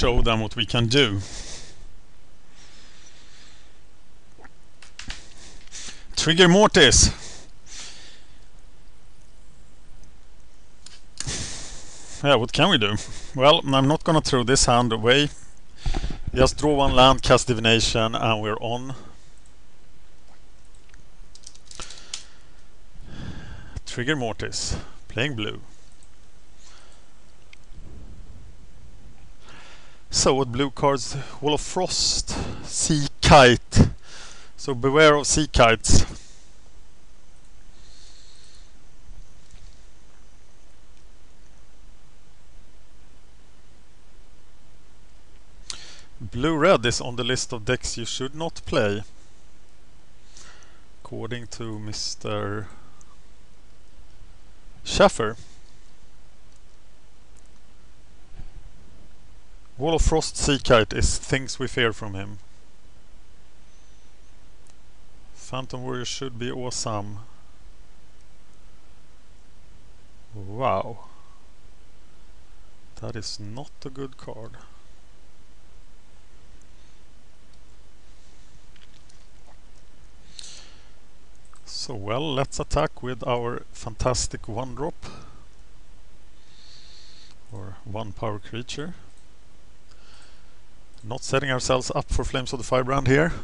show them what we can do. Trigger Mortis. Yeah, what can we do? Well, I'm not gonna throw this hand away. Just draw one land, cast Divination, and we're on. Trigger Mortis, playing blue. So what blue cards? Wall of Frost, Sea Kite. So beware of sea kites. Blue-red is on the list of decks you should not play, according to Mr. Shaffer. Wall of Frost, Sea Kite is things we fear from him. Phantom Warrior should be awesome. Wow. That is not a good card. So well, let's attack with our fantastic 1-drop. Or 1 power creature. Not setting ourselves up for Flames of the Firebrand here.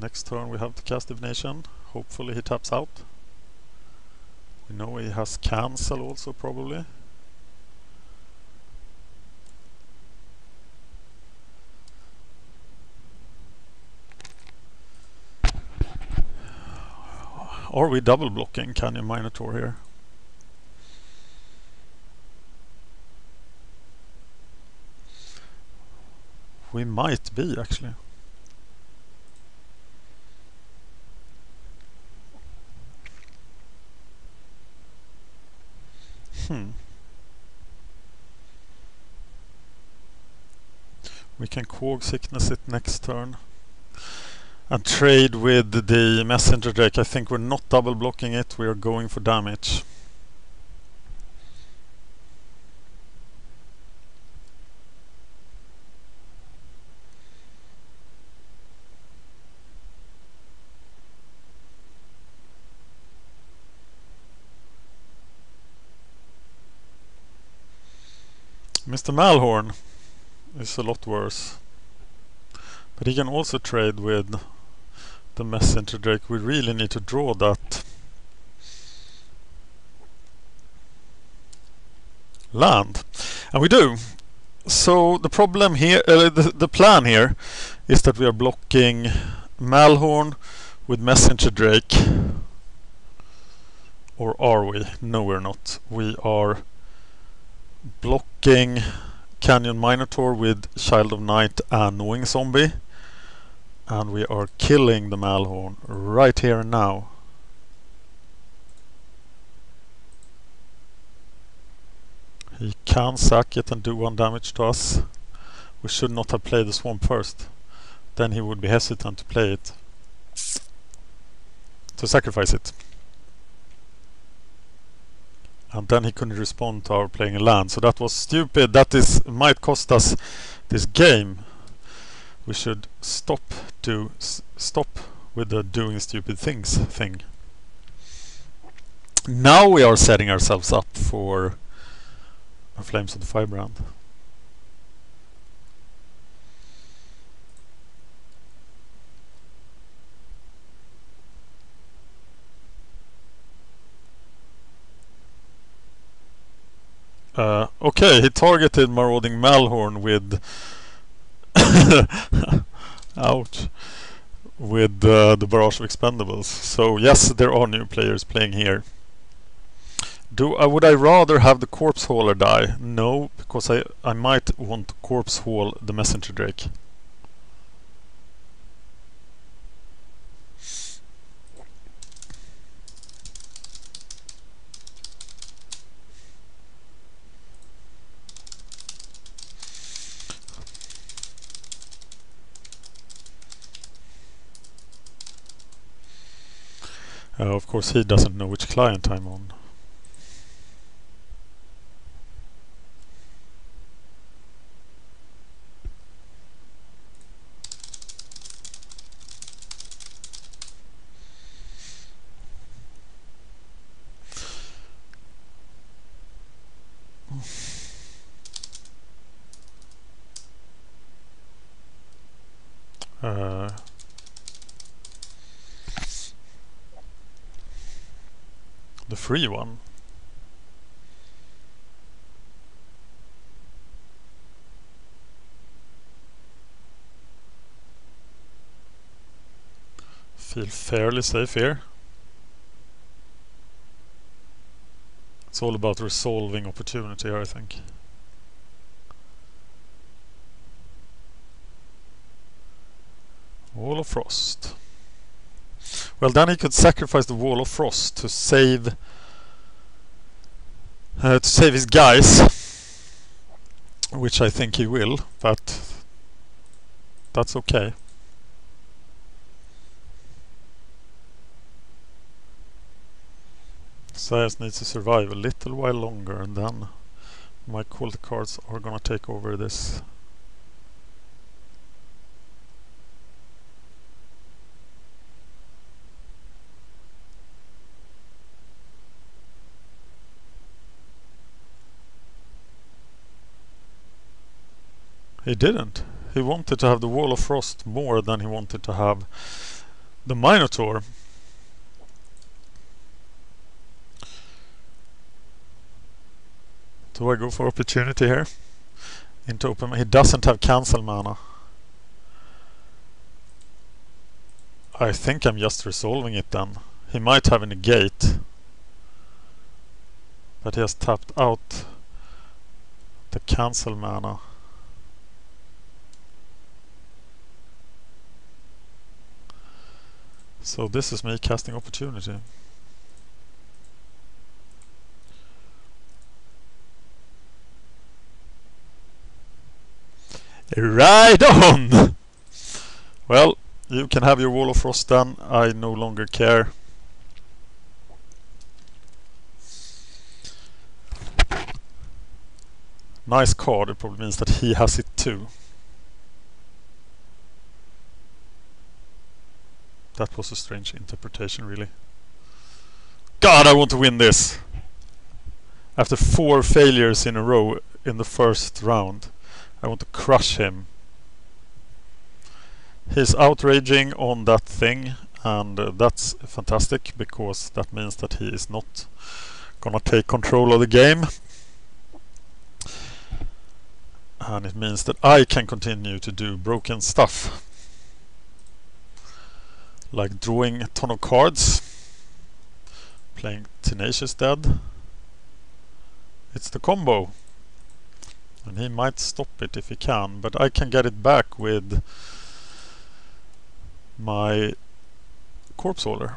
Next turn we have to cast Divination. Hopefully he taps out. We know he has cancel also probably. Are we double blocking Canyon Minotaur here? We might be actually. We can Quag Sickness it next turn and trade with the Messenger Drake. I think we're not double blocking it, we are going for damage. Mr. Malhorn is a lot worse, but he can also trade with the Messenger Drake. We really need to draw that land, and we do. So the problem here, the plan here, is that we are blocking Malhorn with Messenger Drake. Or are we? No, we're not. We are blocking Canyon Minotaur with Child of Night and Knowing Zombie, and we are killing the Malhorn right here and now. He can sack it and do 1 damage to us. We should not have played the Swamp first. Then he would be hesitant to play it, to sacrifice it. And then he couldn't respond to our playing a land, so that was stupid. That might cost us this game. We should stop with the doing stupid things thing. Now we are setting ourselves up for a Flames of the Firebrand. Okay, he targeted Marauding Malhorn with ouch, with the Barrage of Expendables. So yes, there are new players playing here. Would I rather have the Corpse Hauler die? No, because I might want to Corpse Haul the Messenger Drake. Of course he doesn't know which client I'm on. the free one. Feel fairly safe here. It's all about resolving opportunity here, I think. Wall of Frost. Well, then he could sacrifice the Wall of Frost to save his guys, which I think he will, but that's okay. Sayas needs to survive a little while longer, and then my quality cards are gonna take over this. He didn't. He wanted to have the Wall of Frost more than he wanted to have the Minotaur. Do I go for opportunity here? Into open. He doesn't have cancel mana. I think I'm just resolving it then. He might have a negate, but he has tapped out the cancel mana. So this is me casting opportunity. Right on! Well, you can have your Wall of Frost then. I no longer care. Nice card. It probably means that he has it too. That was a strange interpretation, really. God, I want to win this! After 4 failures in a row in the first round, I want to crush him. He's outraging on that thing, and that's fantastic, because that means that he is not gonna take control of the game. And it means that I can continue to do broken stuff. Like drawing a ton of cards, playing Tenacious Dead. It's the combo. And he might stop it if he can, but I can get it back with my Corpse Holder.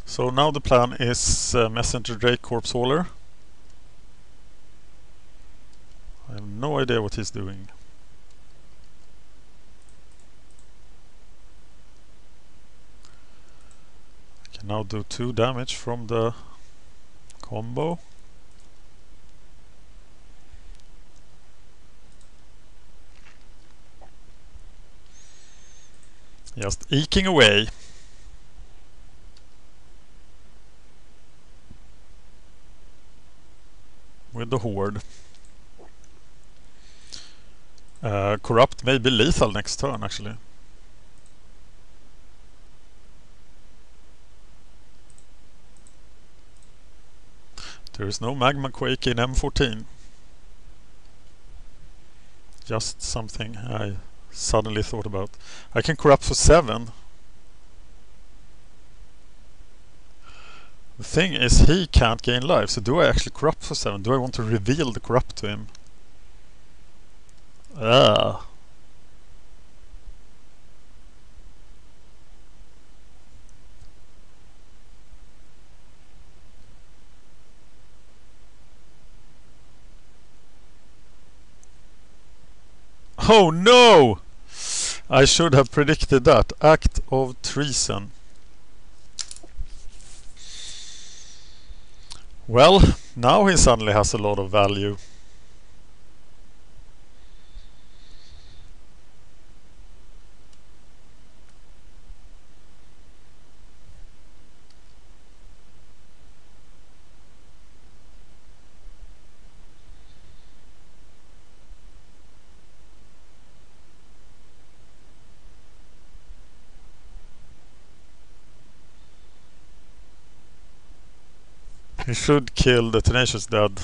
So now the plan is Messenger Drake, Corpse Holder. I have no idea what he's doing. I can now do 2 damage from the combo. Just eking away. With the Horde. Corrupt may be lethal next turn, actually. There is no Magma Quake in M14. Just something I suddenly thought about. I can corrupt for 7. The thing is, he can't gain life, so do I actually corrupt for 7? Do I want to reveal the corrupt to him? Ah. Oh no! I should have predicted that. Act of treason. Well, now he suddenly has a lot of value. He should kill the Tenacious Dead.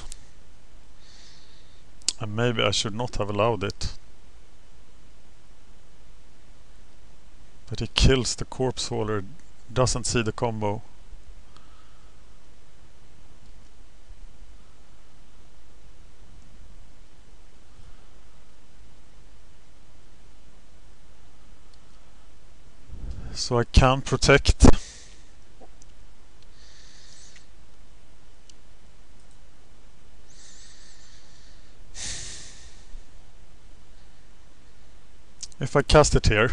And maybe I should not have allowed it. But he kills the Corpse Hauler, doesn't see the combo. So I can protect. If I cast it here,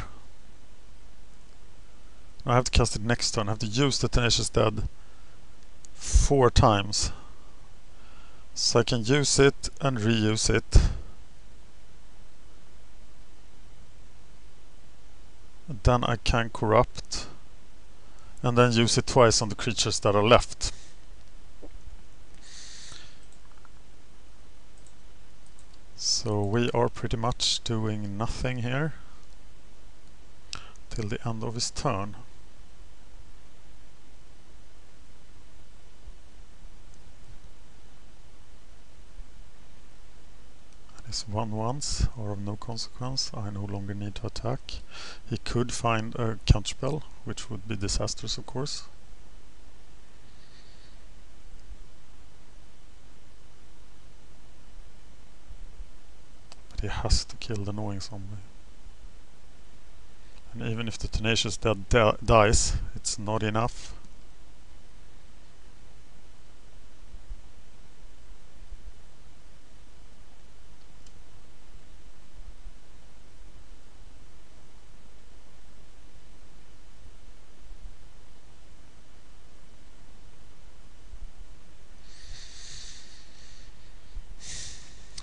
I have to cast it next turn. I have to use the Tenacious Dead 4 times. So I can use it and reuse it. And then I can corrupt. And then use it twice on the creatures that are left. So we are pretty much doing nothing here till the end of his turn. And his 1/1s are of no consequence. I no longer need to attack. He could find a counterspell, which would be disastrous, of course. He has to kill the annoying zombie. And even if the Tenacious Dead dies, it's not enough.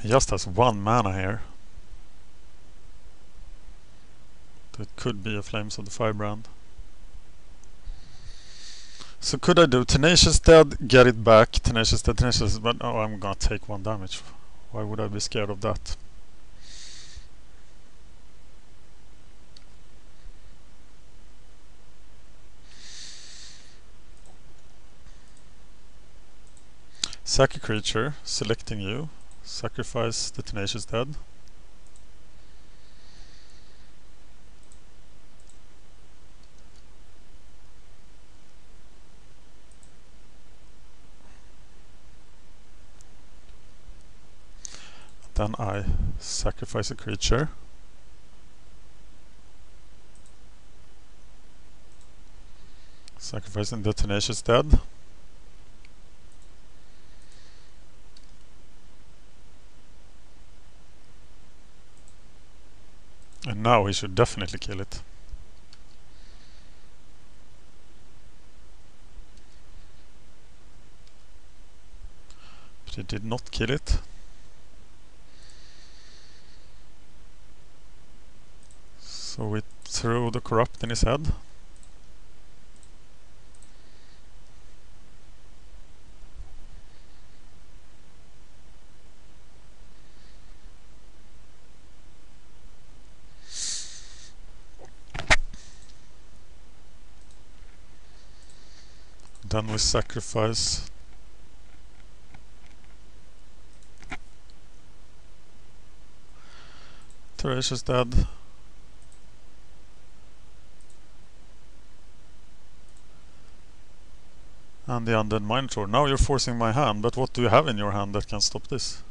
He just has 1 mana here. It could be a Flames of the Firebrand. So could I do Tenacious Dead, get it back, Tenacious Dead, Tenacious Dead, but oh, I'm gonna take 1 damage. Why would I be scared of that? Sack a creature, selecting you, sacrifice the Tenacious Dead. Then I sacrifice a creature. Sacrificing the Tenacious Dead. And now he should definitely kill it. But he did not kill it. So we throw the corrupt in his head. Then we sacrifice Tenacious Dead. And the Undead Minotaur. Now you're forcing my hand, but what do you have in your hand that can stop this?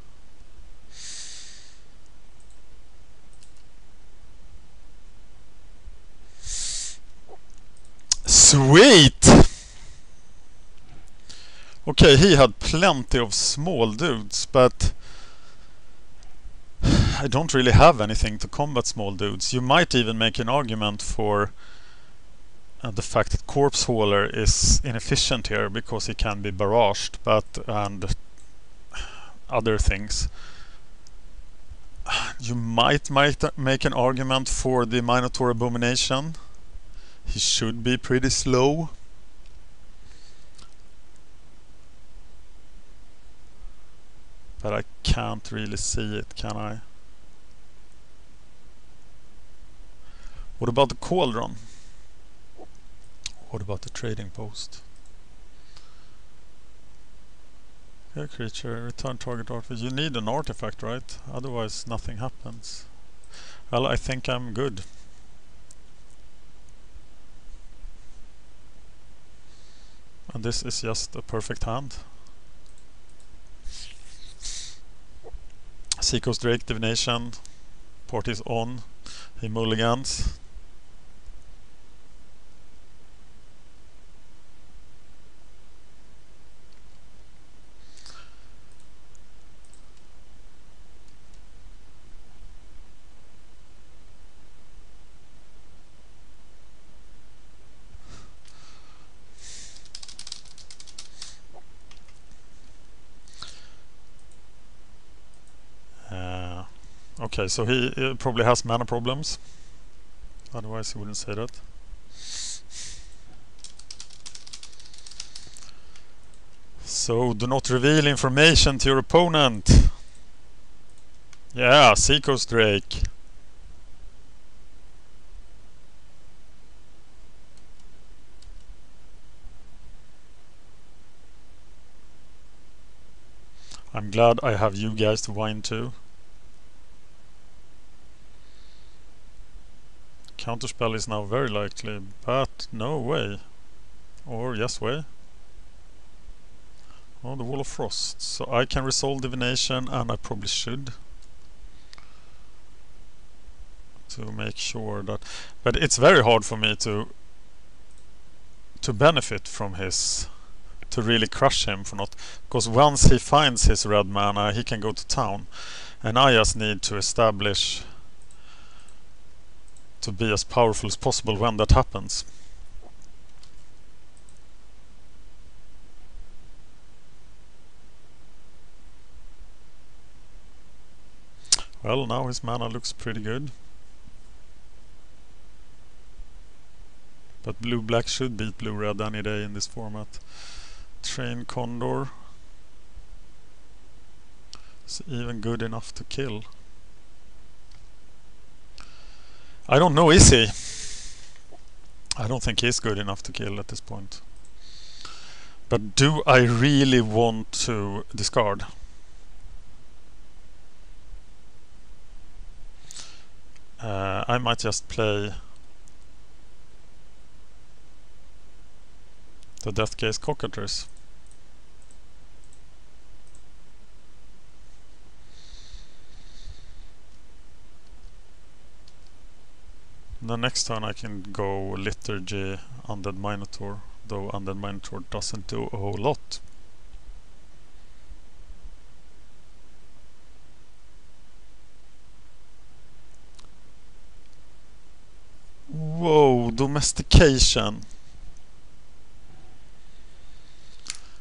Sweet! Okay, he had plenty of small dudes, but I don't really have anything to combat small dudes. You might even make an argument for the fact that Corpse Hauler is inefficient here because he can be barraged, and other things. You might make an argument for the Minotaur Abomination. He should be pretty slow. But I can't really see it, can I? What about the Cauldron? What about the Trading Post? A creature, return target artifact. You need an artifact, right? Otherwise nothing happens. Well, I think I'm good. And this is just a perfect hand. Seacoast Drake, Divination. Party is on. He mulligans. Okay, so he probably has mana problems. Otherwise he wouldn't say that. So do not reveal information to your opponent. Yeah, Seacoast Drake. I'm glad I have you guys to whine to. Counterspell is now very likely, but no way. Or yes way. Oh, the Wall of Frost. So I can resolve Divination, and I probably should. To make sure that... But it's very hard for me to benefit from his... To really crush him for not... Because once he finds his red mana, he can go to town. And I just need to establish... to be as powerful as possible when that happens. Well, now his mana looks pretty good. But blue-black should beat blue-red any day in this format. Train Condor is even good enough to kill. I don't know, is he? I don't think he's good enough to kill at this point. But do I really want to discard? I might just play the Deathgaze Cockaters. The next turn I can go Liturgy, Undead Minotaur, though Undead Minotaur doesn't do a whole lot. Whoa, Domestication.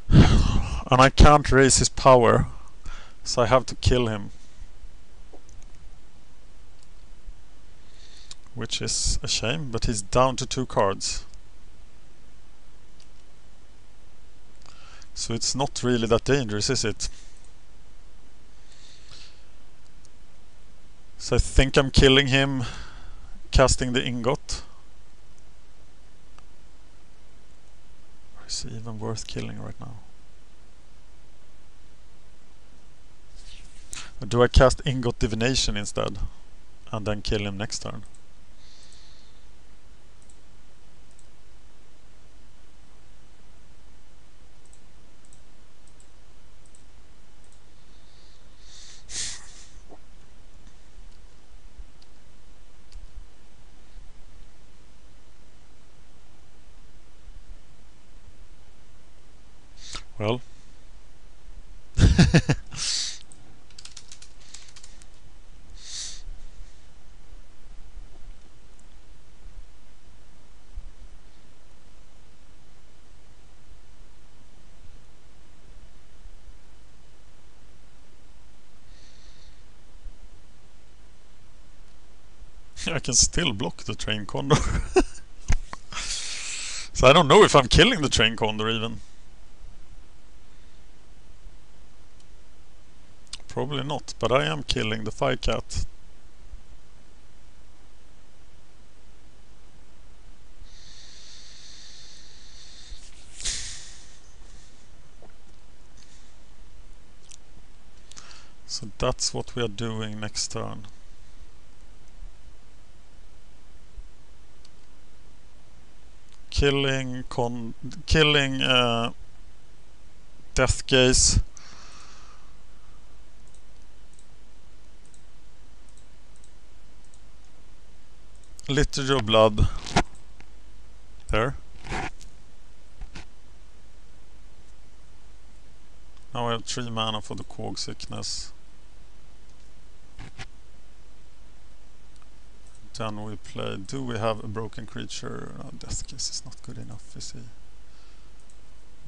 And I can't raise his power, so I have to kill him. Which is a shame, but he's down to 2 cards. So it's not really that dangerous, is it? So I think I'm killing him, casting the Ingot. Or is he even worth killing right now? Or do I cast Ingot Divination instead? And then kill him next turn? Well, I can still block the Train Condor. So I don't know if I'm killing the Train Condor even. Probably not, but I am killing the Firecat. So that's what we are doing next turn. Killing Death Gaze. Liturgy of Blood. There. Now I have 3 mana for the Cog Sickness. Then we play, do we have a broken creature? No, Death Gaze is not good enough, is he?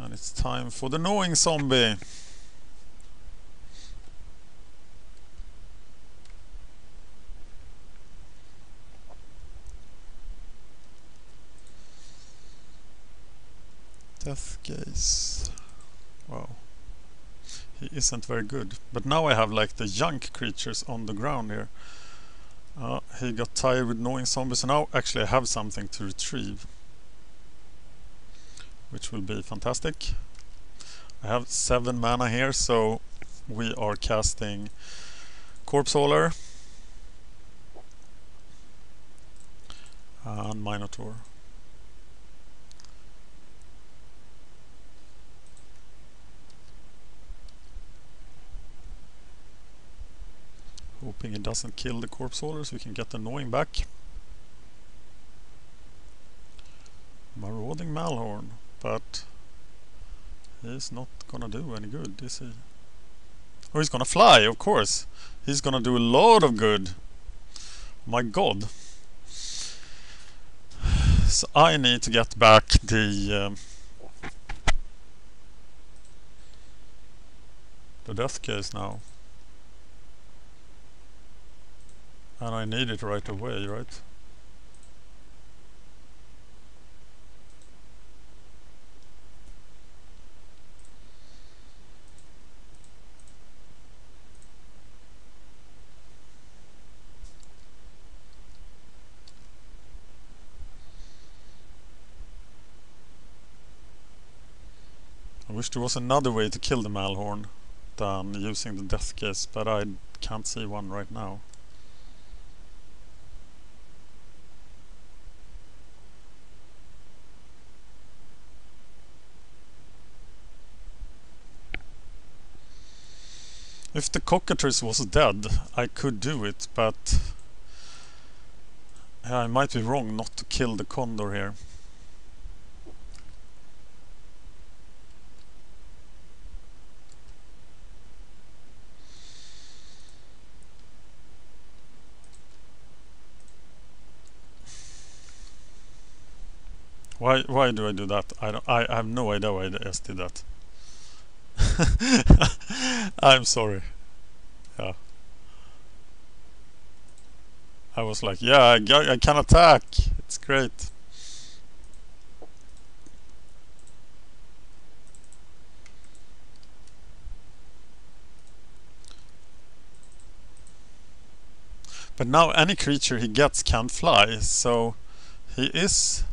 And it's time for the Gnawing Zombie. Death Gaze. Wow. He isn't very good. But now I have like the junk creatures on the ground here. He got tired with Gnawing Zombies, so now actually I have something to retrieve, which will be fantastic. I have 7 mana here, so we are casting Corpse Hauler and Minotaur. Hoping it doesn't kill the Corpse Hauler so we can get the Gnawing back. Marauding Malhorn, but he's not gonna do any good, is he? Oh, he's gonna fly, of course. He's gonna do a lot of good. My god. So I need to get back the Death Gaze now. And I need it right away, right? I wish there was another way to kill the Malhorn than using the Death Gaze, but I can't see one right now. If the Cockatrice was dead, I could do it, but I might be wrong not to kill the Condor here. Why do I do that? I have no idea why I just did that. I'm sorry. Yeah. I was like, yeah, I can attack. It's great. But now any creature he gets can't fly, so he is...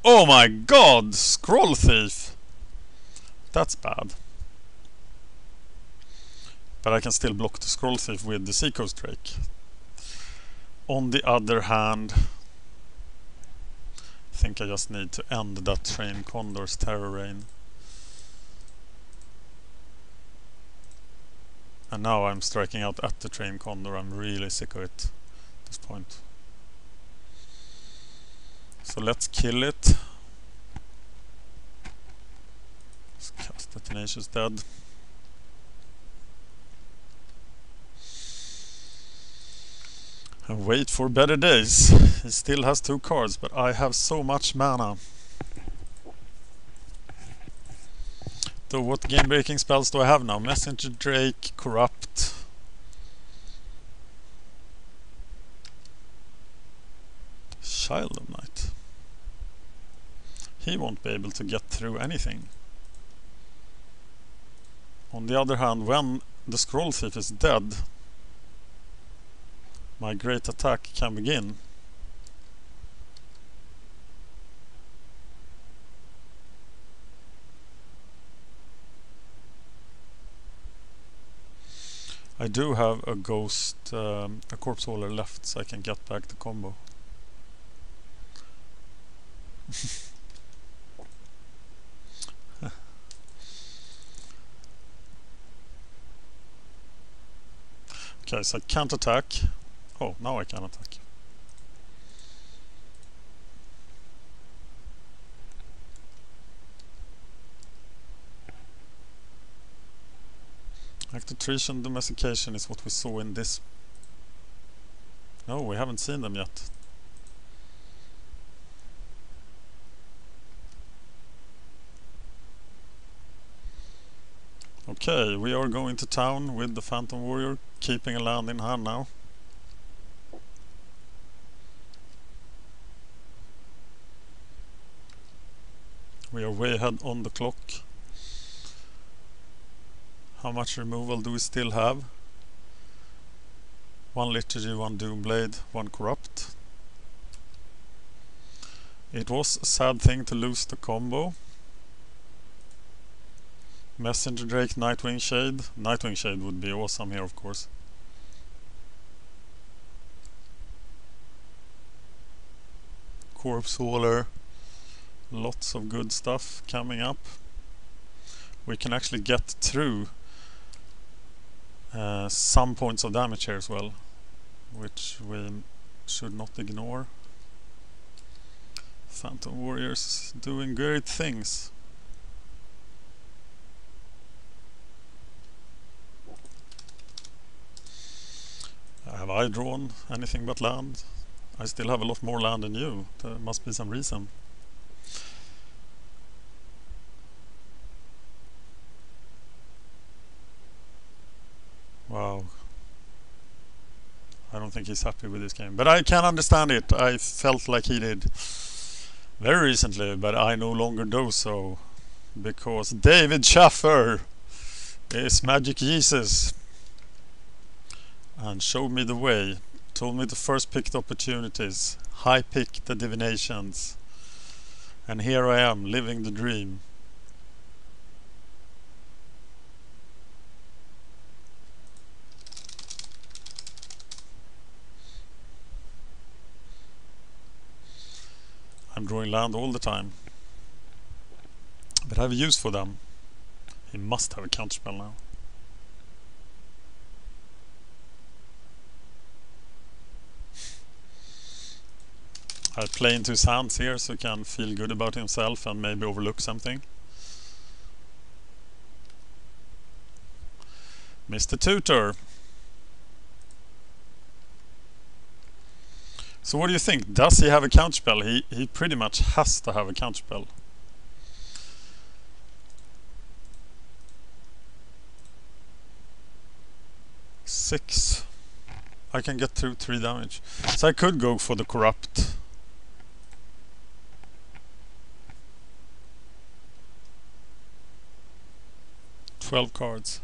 Oh my god! Scroll Thief! That's bad. But I can still block the Scroll Thief with the Seacoast Drake. On the other hand, I think I just need to end that Train Condor's Terror Reign. And now I'm striking out at the Train Condor. I'm really sick of it at this point. So let's kill it. Let's cast the Tenacious Dead. And wait for better days. He still has 2 cards, but I have so much mana. So what game-breaking spells do I have now? Messenger Drake, Corrupt. Child of Night. He won't be able to get through anything. On the other hand, when the Scroll Thief is dead, my great attack can begin. I do have a ghost, a corpse hauler left, so I can get back the combo. Okay, so I can't attack. Oh, now I can attack. Actitration domestication is what we saw in this. No, we haven't seen them yet. Okay, we are going to town with the Phantom Warrior, keeping a land in hand now. We are way ahead on the clock. How much removal do we still have? 1 Liturgy, 1 Doomblade, 1 Corrupt. It was a sad thing to lose the combo. Messenger Drake, Nightwing Shade. Nightwing Shade would be awesome here, of course. Corpse Hauler. Lots of good stuff coming up. We can actually get through some points of damage here as well, which we should not ignore. Phantom Warriors doing great things. Have I drawn anything but land? I still have a lot more land than you. There must be some reason. Wow. I don't think he's happy with this game. But I can understand it. I felt like he did very recently, but I no longer do so. Because David Shaffer is Magic Jesus. And showed me the way. Told me to first pick the opportunities. High pick the divinations. And here I am, living the dream. I'm drawing land all the time. But I have a use for them. He must have a counterspell now. I play into his hands here so he can feel good about himself and maybe overlook something. Mr. Tutor. So what do you think? Does he have a counterspell? He pretty much has to have a counterspell. Six. I can get through 3 damage. So I could go for the Corrupt. $12 cards.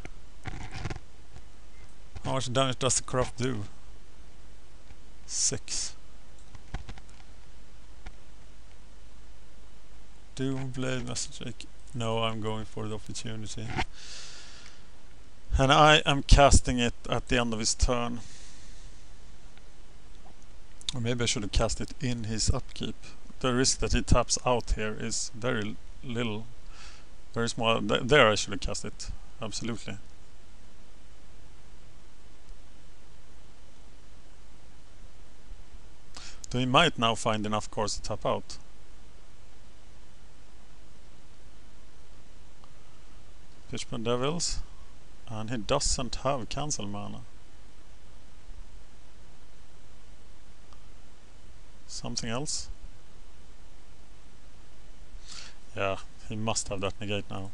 How much damage does the Corrupt do? 6. Doomblade, Messenger. No, I'm going for the opportunity. And I am casting it at the end of his turn. Or maybe I should have cast it in his upkeep. The risk that he taps out here is very little. Very small. There I should have cast it. Absolutely. So he might now find enough cards to tap out. Fishburne Devils. And he doesn't have cancel mana. Something else? Yeah, he must have that negate now.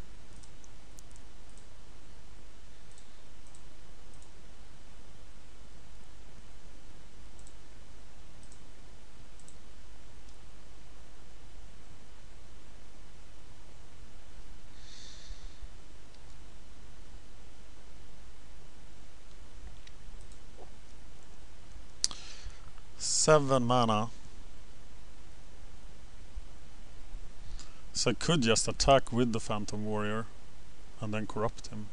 Seven mana. So I could just attack with the Phantom Warrior and then corrupt him.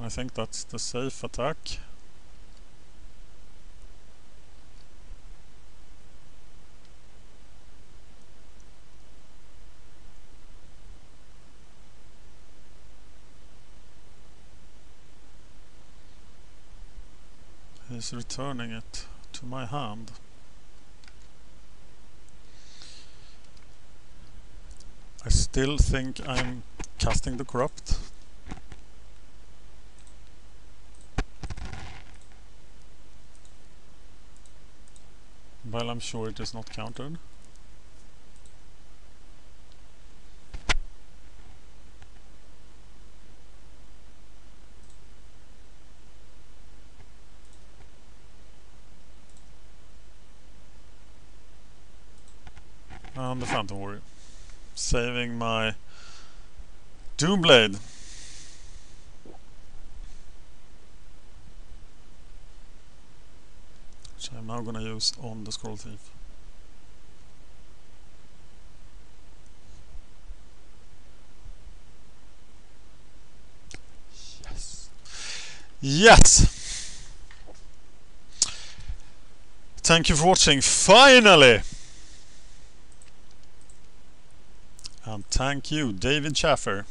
I think that's the safe attack. He's returning it to my hand. I still think I'm casting the corrupt. While I'm sure it is not countered. And the Phantom Warrior. Saving my Doomblade. Which I'm now gonna use on the Scroll Thief. Yes! Yes! Thank you for watching, finally! And thank you, David Shaffer.